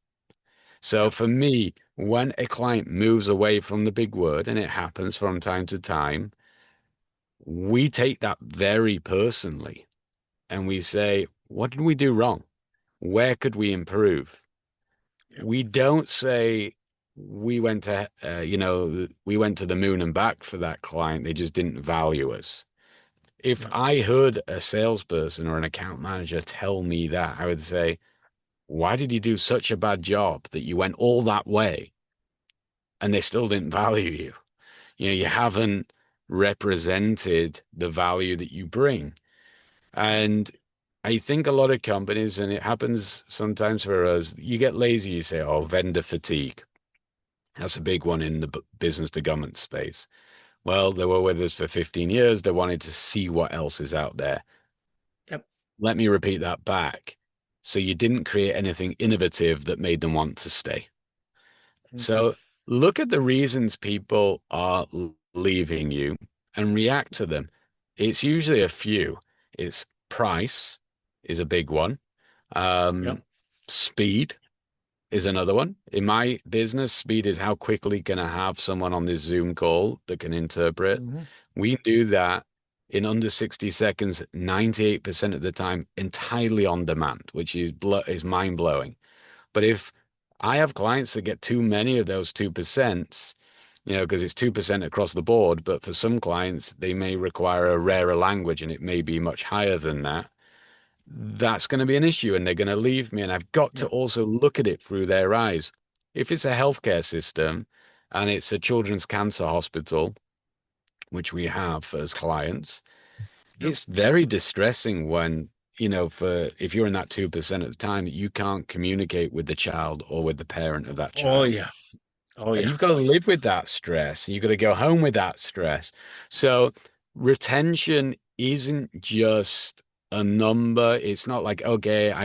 So Yeah. for me, when a client moves away from the big word, and it happens from time to time, we take that very personally and we say, what did we do wrong? Where could we improve? Yep. We don't say we went to the moon and back for that client. They just didn't value us. If Yep. I heard a salesperson or an account manager tell me that, I would say, why did you do such a bad job that you went all that way and they still didn't value you? You know, you haven't represented the value that you bring. Yep. And I think a lot of companies, and it happens sometimes for us, you get lazy, you say, oh, vendor fatigue. That's a big one in the business to government space. Well, they were with us for 15 years. They wanted to see what else is out there. Yep. Let me repeat that back. So you didn't create anything innovative that made them want to stay. Mhm. So look at the reasons people are leaving you and react to them. It's usually a few. It's price is a big one. Yep. Um, speed is another one. In my business, speed is how quickly can I have someone on this Zoom call that can interpret. Mhm. We do that in under 60 seconds, 98% of the time, entirely on demand, which is mind blowing. But if I have clients that get too many of those 2%, because it's 2% across the board, but for some clients, they may require a rarer language and it may be much higher than that. That's going to be an issue and they're going to leave me. And I've got to Yep. also look at it through their eyes. If it's a healthcare system and it's a children's cancer hospital, which we have as clients, Yep. it's very distressing when, for if you're in that 2% at the time, you can't communicate with the child or with the parent of that Oh child. yeah. Oh And yeah. you've got to live with that stress. You've got to go home with that stress. So retention isn't just a number. It's not like, okay, I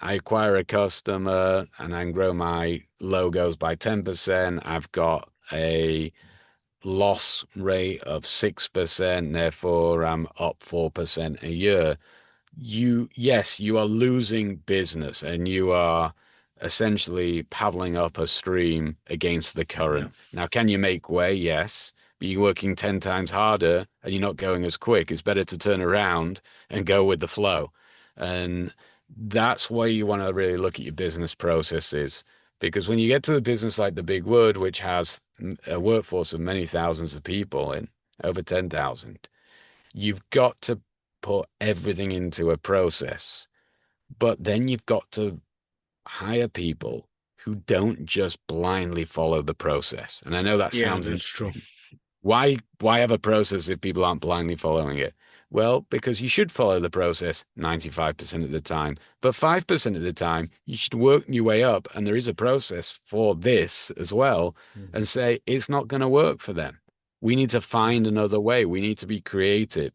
acquire a customer and I grow my logos by 10%. I've got a loss rate of 6%, therefore I'm up 4% a year. Yes, you are losing business and you are essentially paddling up a stream against the Yeah. current. Now, can you make way? Yes, but you're working 10 times harder and you're not going as quick. It's better to turn around and go with the flow. And that's why you want to really look at your business processes. Because when you get to a business like the Big Word, which has a workforce of many thousands of people in over 10,000, you've got to put everything into a process, but then you've got to hire people who don't just blindly follow the process. And I know that Yeah, sounds that's true. insane. Why have a process if people aren't blindly following it? Well, because you should follow the process 95% of the time, but 5% of the time you should work your way up and there is a process for this as well Mhm. and say it's not going to work for them. We need to Yeah. find another way. We need to be creative.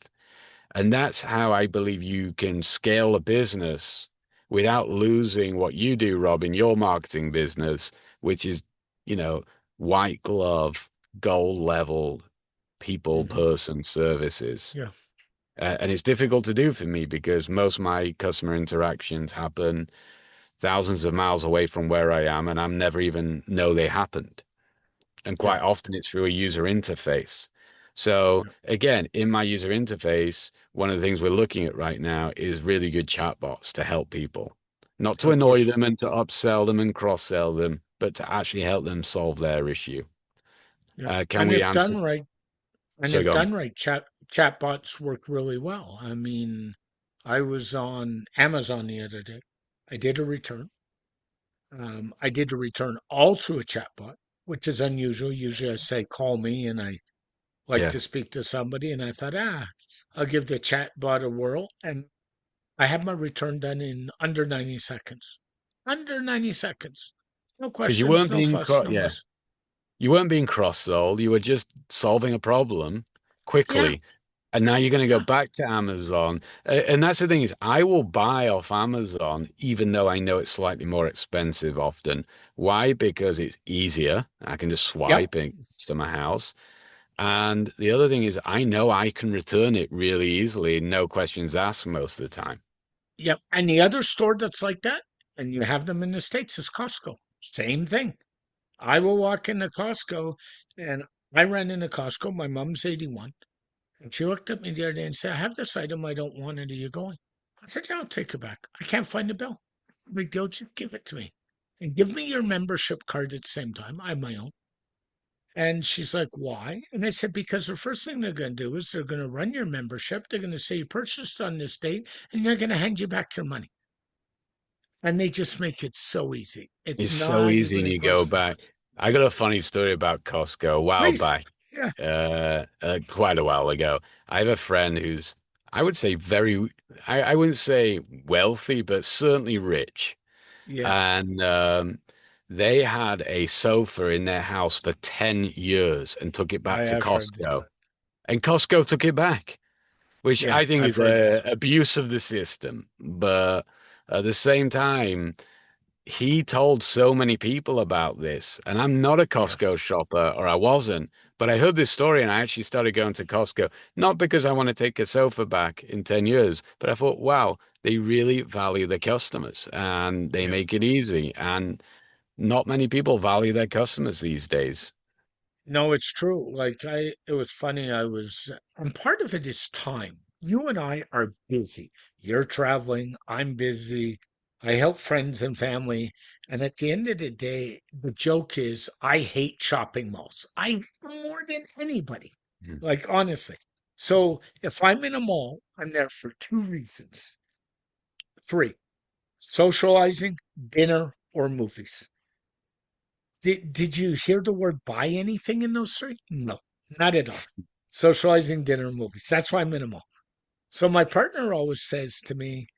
And that's how I believe you can scale a business without losing what you do, Rob, in your marketing business, which is, you know, white glove, gold level people Mhm. person services. Yeah. And it's difficult to do for me because most of my customer interactions happen thousands of miles away from where I am, and I'm never even know they happened. And Yeah. quite often it's through a user interface. So Yeah. again, in my user interface, one of the things we're looking at right now is really good chatbots to help people, not to Of annoy course. them and to upsell them and cross sell them, but to actually help them solve their issue. Yeah. Can And we if answer? done right, and So if go on. done right, chatbots work really well. I mean, I was on Amazon the other day. I did a return. I did a return all through a chatbot, which is unusual. Usually I say, call me, and I like Yeah. to speak to somebody. And I thought, I'll give the chatbot a whirl. And I had my return done in under 90 seconds. Under 90 seconds. No Because you questions, weren't no being fuss, no yeah, muss. you weren't being cross-sold. You were just solving a problem Yeah, quickly. And now you're going to go yeah, back to Amazon. And that's the thing is, I will buy off Amazon, even though I know it's slightly more expensive often. Why? Because it's easier. I can just yep, swipe it to my house. And the other thing is, I know I can return it really easily, no questions asked most of the time. yep. And the other store that's like that, and you have them in the States, is Costco. Same thing. I will walk into Costco, and I ran into Costco. My mom's 81. And she looked at me the other day and said, I have this item I don't want it. Are you going? I said, yeah, I'll take it back. I can't find the bill. Big deal, just give it to me. And give me your membership card at the same time. I have my own. And she's like, why? And I said, because the first thing they're going to do is they're going to run your membership. They're going to say you purchased on this date, and they're going to hand you back your money. And they just make it so easy. It's It's so not easy, even and a you go question. back. I got a funny story about Costco a while Please. back, Yeah. quite a while ago. I have a friend who's, I would say, I wouldn't say wealthy, but certainly rich. Yeah. And they had a sofa in their house for 10 years and took it I back to have heard this. Costco. And Costco took it back, which Yeah. I think I've is heard a this. abuse of the system. But at the same time, he told so many people about this, and I'm not a Costco Yes. shopper, or I wasn't, but I heard this story and I actually started going to Costco, not because I want to take a sofa back in 10 years, but I thought, wow, they really value their customers and they Yeah. make it easy. And not many people value their customers these days. No, it's true. It was funny. And part of it is time. You and I are busy. You're traveling. I'm busy. I help friends and family. And at the end of the day, the joke is I hate shopping malls. I more than anybody. Mhm. Like, honestly. So if I'm in a mall, I'm there for two reasons. Three, socializing, dinner, or movies. Did you hear the word buy anything in those three? No, not at all. Socializing, dinner, movies. That's why I'm minimal. So my partner always says to me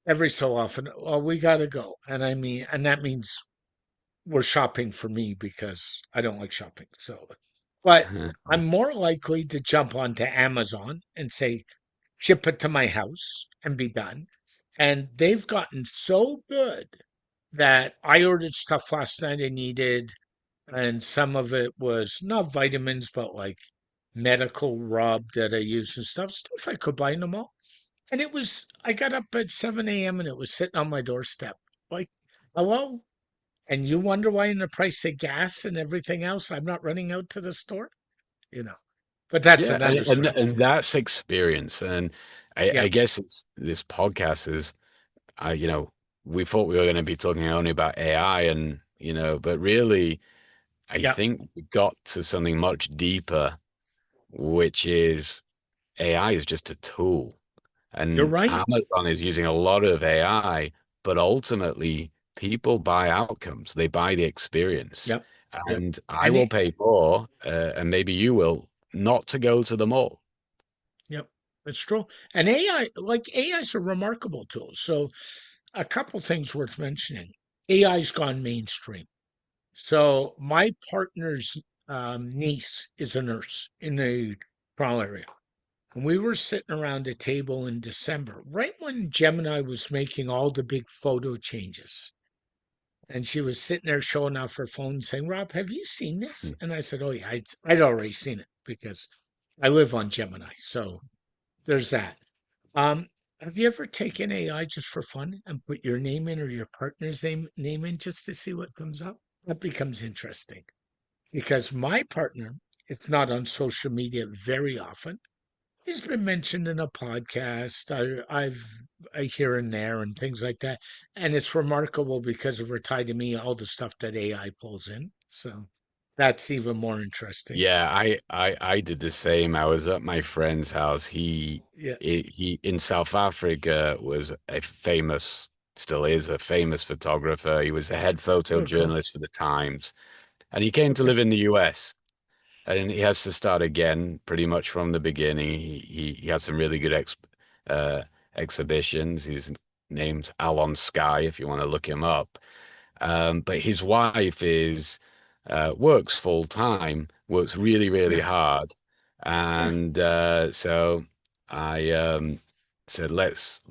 every so often, "Well, we gotta go," and that means we're shopping for me because I don't like shopping. So, but I'm more likely to jump onto Amazon and say, ship it to my house and be done. And they've gotten so good that I ordered stuff last night I needed, and some of it was not vitamins, but like medical rub that I use and stuff I could buy in the mall. And I got up at 7 a.m. and it was sitting on my doorstep. Like, hello? And you wonder why in the price of gas and everything else, I'm not running out to the store, you know. But that's Yeah, and, another and story. and that's experience. And I Yeah, guess it's this podcast is you know, we thought we were going to be talking only about AI and, but really, I yeah, think we got to something much deeper, which is AI is just a tool. you're And right. Amazon is using a lot of AI, but ultimately, people buy outcomes, they buy the experience. Yep, yep. And I And will pay more, and maybe you will, not to go to the mall. yep, it's true. And AI, like AI is a remarkable tool. So a couple things worth mentioning. AI's gone mainstream. So my partner's niece is a nurse in the Toronto area. And we were sitting around a table in December, right when Gemini was making all the big photo changes. And she was sitting there showing off her phone saying, Rob, have you seen this? And I said, oh, yeah, I'd already seen it because I live on Gemini. So there's that. Um, have you ever taken AI just for fun and put your name in or your partner's name in just to see what comes up? That becomes interesting because my partner is not on social media very often. He's been mentioned in a podcast. I here and there and things like that, and it's remarkable because of Reply to Me, all the stuff that AI pulls in. So that's even more interesting. Yeah, I did the same. I was at my friend's house. Yeah. He in South Africa was a famous, still is a famous photographer. He was the head Oh, cool. photojournalist for the Times, and he came to Okay. live in the US. And he has to start again, pretty much from the beginning. He has some really good uh, exhibitions. His name's Alon Sky, if you want to look him up. But his wife is works full time, works really, really Yeah. hard. Yeah. And so I said, let's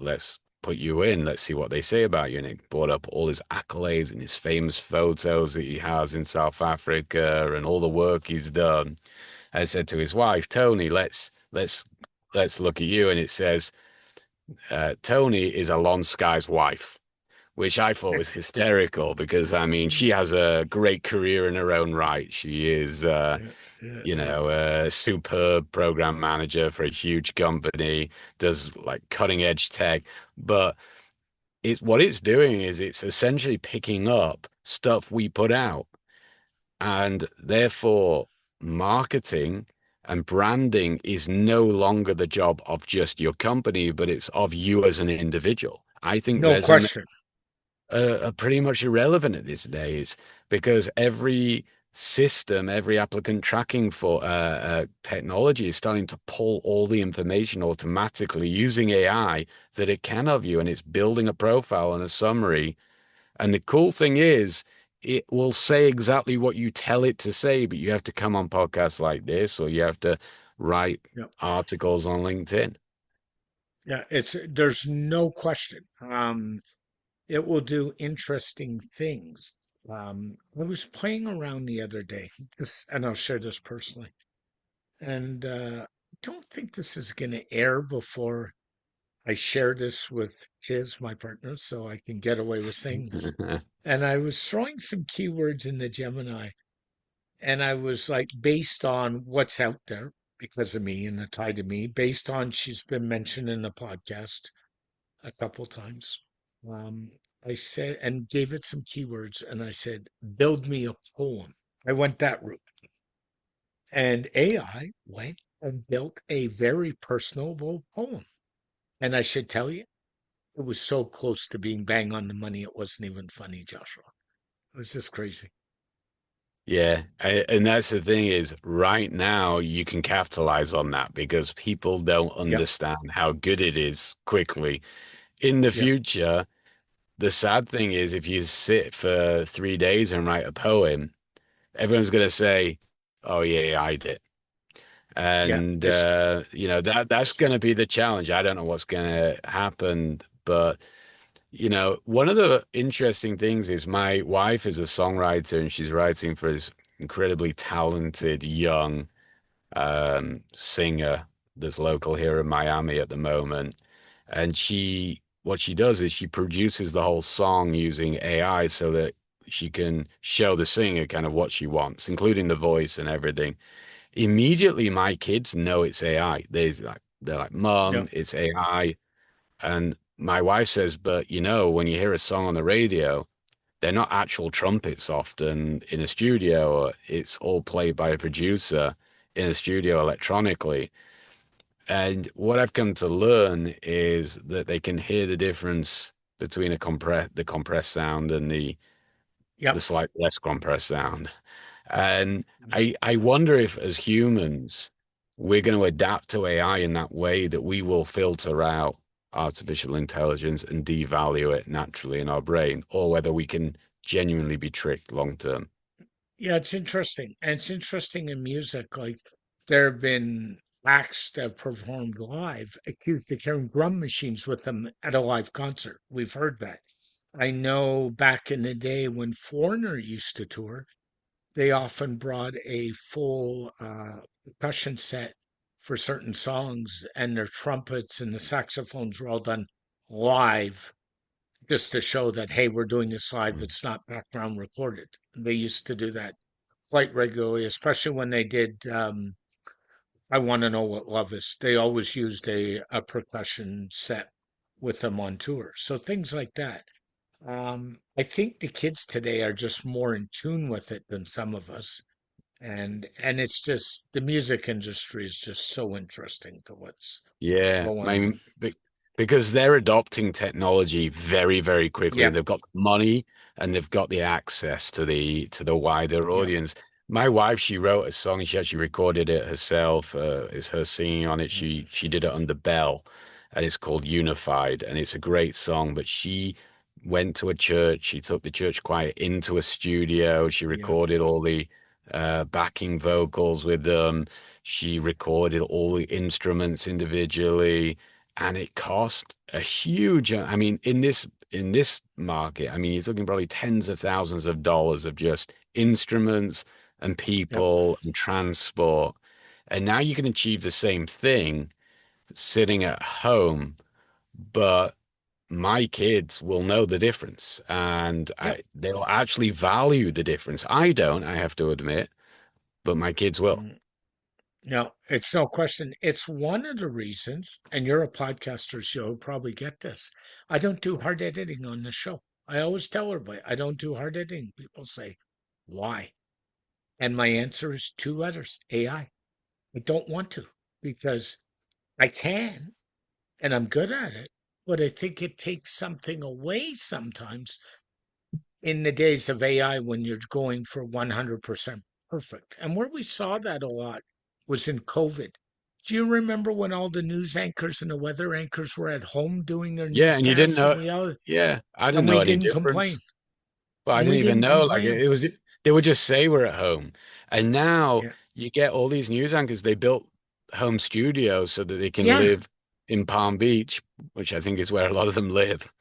put you in. Let's see what they say about you. And he brought up all his accolades and his famous photos that he has in South Africa and all the work he's done. I said to his wife, Tony, let's look at you. And it says, Tony is Alon Sky's wife, which I thought was hysterical because I mean she has a great career in her own right. She is Yeah. Yeah. you Yeah. know, a superb program manager for a huge company, does like cutting edge tech, but it's what it's doing is it's essentially picking up stuff we put out, and therefore marketing and branding is no longer the job of just your company, but it's of you as an individual. I think No resume question. are pretty much irrelevant at these days because every system, every applicant tracking for technology is starting to pull all the information automatically using AI that it can of you, and it's building a profile and a summary. And the cool thing is, it will say exactly what you tell it to say, but you have to come on podcasts like this, or you have to write Yeah. articles on LinkedIn. Yeah. There's no question. It will do interesting things. I was playing around the other day, and I'll share this personally. And I don't think this is going to air before I share this with Tiz, my partner, so I can get away with saying this. And I was throwing some keywords in the Gemini, and I was like, based on what's out there because of me and the tie to me, based on she's been mentioned in the podcast a couple times. I said, and gave it some keywords, and I said, build me a poem. I went that route. And AI went and built a very personable poem. And I should tell you, it was so close to being bang on the money, it wasn't even funny, Joshua. It was just crazy. Yeah, and that's the thing is right now you can capitalize on that because people don't Yep, understand how good it is quickly. In the yep, future, the sad thing is if you sit for 3 days and write a poem, everyone's going to say, "Oh yeah, I did." yeah. And It's that's going to be the challenge. I don't know what's going to happen, but one of the interesting things is my wife is a songwriter and she's writing for this incredibly talented young singer that's local here in Miami at the moment. And what she does is she produces the whole song using AI so that she can show the singer kind of what she wants, including the voice and everything. Immediately, my kids know it's AI. They're like, yep, Mom, it's AI. And my wife says, but when you hear a song on the radio, they're not actual trumpets often in a studio. It's all played by a producer in a studio electronically. And what I've come to learn is that they can hear the difference between the compressed sound and the yep. slight less compressed sound. And I wonder if as humans, we're going to adapt to AI in that way that we will filter out artificial intelligence and devalue it naturally in our brain, or whether we can genuinely be tricked long term. Yeah, it's interesting. And it's interesting in music. Like there have been acts that have performed live accused of carrying drum machines with them at a live concert. We've heard that. I know back in the day when Foreigner used to tour, they often brought a full percussion set for certain songs, and their trumpets and the saxophones were all done live just to show that, hey, we're doing this live. It's not background recorded. They used to do that quite regularly, especially when they did I Want to Know What Love Is. They always used a percussion set with them on tour. So things like that. I think the kids today are just more in tune with it than some of us. And it's just the music industry is just so interesting to what's Yeah, going I on. mean, because they're adopting technology very, very quickly, and Yep, they've got the money and they've got the access to the wider yep. audience. My wife, she wrote a song. She actually recorded it herself. It's her singing on it. She did it under Bell, and it's called Unified, and it's a great song. But she went to a church. She took the church choir into a studio. She Yeah. recorded all the backing vocals with them. She recorded all the instruments individually, and it cost a huge. I mean, in this market, I mean, you're talking probably tens of thousands of dollars of just instruments and Yep. people and transport. And now you can achieve the same thing sitting at home, but my kids will know the difference and Yep. they'll actually value the difference. I don't, I have to admit, but my kids will. Mm. No, it's no question. It's one of the reasons, and you're a podcaster, so you'll probably get this. I don't do hard editing on the show. I always tell everybody I don't do hard editing. People say, why? And my answer is two letters, AI. I don't want to because I can and I'm good at it, but I think it takes something away sometimes in the days of AI when you're going for 100% perfect. And where we saw that a lot was in COVID. Do you remember when all the news anchors and the weather anchors were at home doing their Yeah, and you didn't newscasts know. and Yeah, I didn't know we any didn't complain. difference. But I And didn't we even didn't know. Like complain. it was, they would just say we're at home. And now Yeah. you get all these news anchors. They built home studios so that they can Yeah. live in Palm Beach, which I think is where a lot of them live.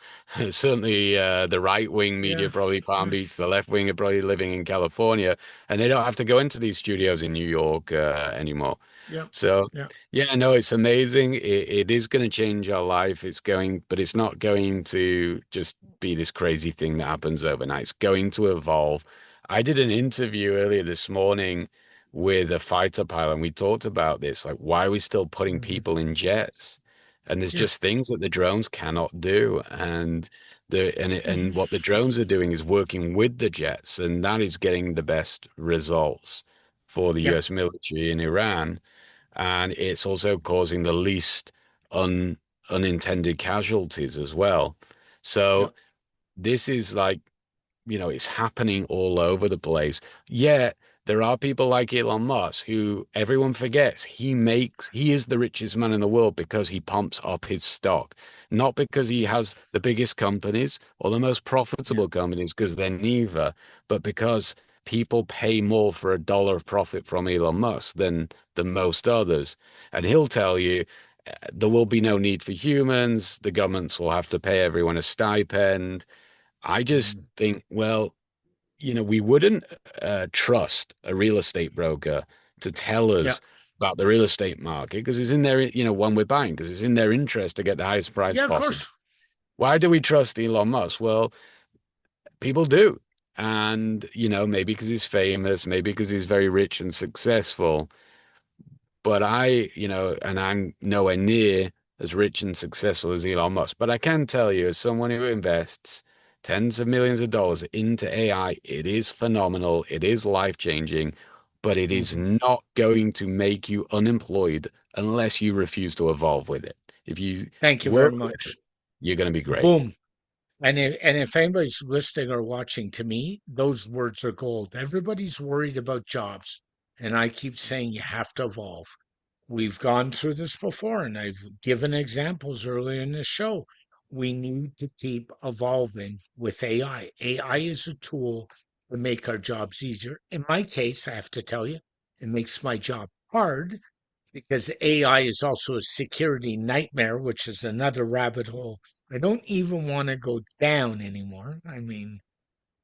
Certainly, the right wing Yeah. media probably Palm Beach. The left wing are probably living in California, and they don't have to go into these studios in New York anymore. Yeah. So. Yeah. Yeah, no, it's amazing. It is going to change our life. It's going, but it's not going to just be this crazy thing that happens overnight. It's going to evolve. I did an interview earlier this morning with a fighter pilot, and we talked about this, like why are we still putting Mhm. people in jets? And there's Yeah. just things that the drones cannot do. And what the drones are doing is working with the jets, and that is getting the best results for the Yep. US military in Iran, and it's also causing the least un unintended casualties as well. So Yep. this is like, it's happening all over the place. Yet there are people like Elon Musk who everyone forgets he is the richest man in the world because he pumps up his stock, not because he has the biggest companies or the most Yeah. profitable companies, because they're neither, but because people pay more for a dollar of profit from Elon Musk than most others. And he'll tell you there will be no need for humans, the governments will have to pay everyone a stipend. I just Mhm. think, well, we wouldn't trust a real estate broker to tell Yeah. us about the real estate market because it's in their, when we're buying, because it's in their interest to get the highest price Yeah, of possible. course. Why do we trust Elon Musk? Well, people do. And, maybe because he's famous, maybe because he's very rich and successful. But and I'm nowhere near as rich and successful as Elon Musk. But I can tell you, as someone who invests tens of millions of dollars into AI, it is phenomenal. It is life-changing, but it is Mhm. not going to make you unemployed unless you refuse to evolve with it. If you Thank you very work with it, much. you're going to be great. Boom. And if anybody's listening or watching, to me, those words are gold. Everybody's worried about jobs, and I keep saying you have to evolve. We've gone through this before, and I've given examples earlier in the show. We need to keep evolving with AI. AI is a tool to make our jobs easier. In my case, I have to tell you, it makes my job hard because AI is also a security nightmare, which is another rabbit hole I don't even want to go down anymore. I mean,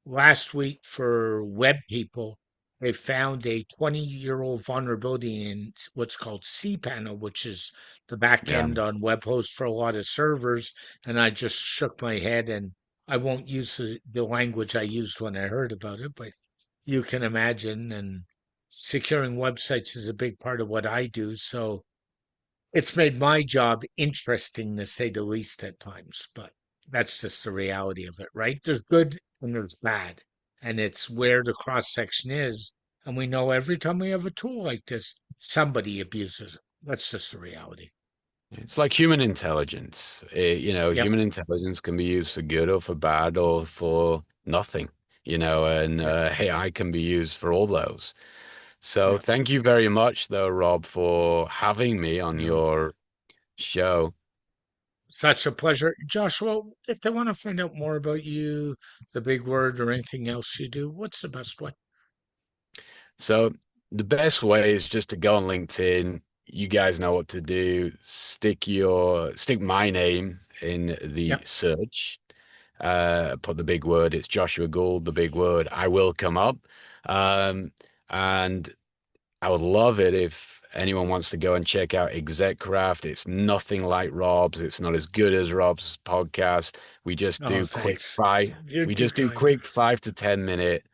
last week for web people, they found a 20-year-old vulnerability in what's called cPanel, which is the back Yeah. end on web hosts for a lot of servers. And I just shook my head, and I won't use the language I used when I heard about it, but you can imagine. And securing websites is a big part of what I do. So it's made my job interesting to say the least at times, but that's just the reality of it, right? There's good and there's bad, and it's where the cross section is. And we know every time we have a tool like this, somebody abuses it. That's just the reality. It's like human intelligence. Yep. Human intelligence can be used for good or for bad or for nothing, and Yep. AI can be used for all those. So Yep. thank you very much, though, Rob, for having me on No. your show. Such a pleasure. Joshua, if they want to find out more about you, the big word, or anything else you do, what's the best way? So the best way is just to go on LinkedIn. You guys know what to do. Stick my name in the Yep. search. Put the big word. It's Joshua Gould, the big word. I will come up. Um, and I would love it if anyone wants to go and check out ExecCraft. It's nothing like Rob's. It's not as good as Rob's podcast. We just Oh, do thanks. You're we too just do kind. quick 5 to 10 minute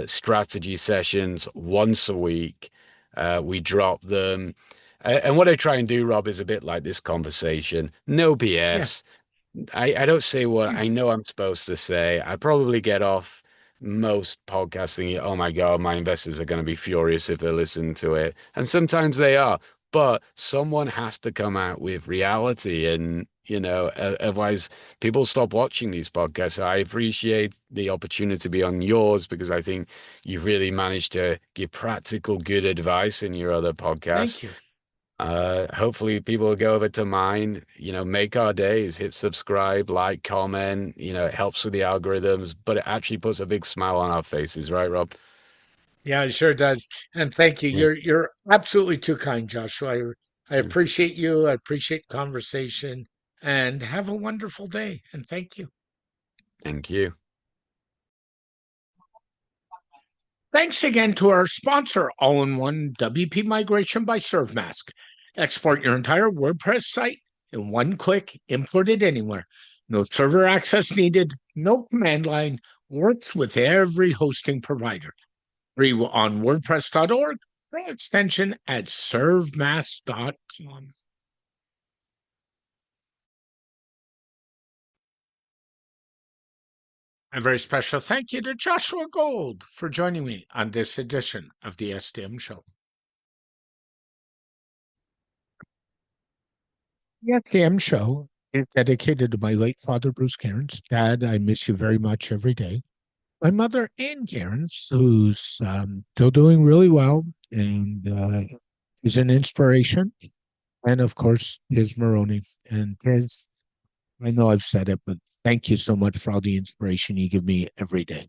strategy sessions once a week. We drop them. And what I try and do, Rob, is a bit like this conversation. No Yeah. BS. I don't say what I know I'm supposed to say. I probably get off most podcasts thinking, oh my God, my investors are going to be furious if they listen to it. And sometimes they are. But someone has to come out with reality. And, otherwise people stop watching these podcasts. I appreciate the opportunity to be on yours because I think you've really managed to give practical, good advice in your other podcasts. Thank you. Hopefully people will go over to mine, make our days, hit subscribe, like, comment, it helps with the algorithms, but it actually puts a big smile on our faces, right, Rob? Yeah, it sure does. And thank you. Yeah. You're absolutely too kind, Joshua. I Mm. appreciate you. I appreciate the conversation. And have a wonderful day. And thank you. Thank you. Thanks again to our sponsor, All-in-One WP Migration by ServeMask. Export your entire WordPress site in one click, import it anywhere. No server access needed, no command line, works with every hosting provider. Free on WordPress.org, or extension at servemask.com. A very special thank you to Joshua Gould for joining me on this edition of the SDM Show. The SDM Show is dedicated to my late father, Bruce Cairns. Dad, I miss you very much every day. My mother, Ann Cairns, who's still doing really well and is an inspiration. And of course, Tiz Maroney. And Tiz, I know I've said it, but thank you so much for all the inspiration you give me every day.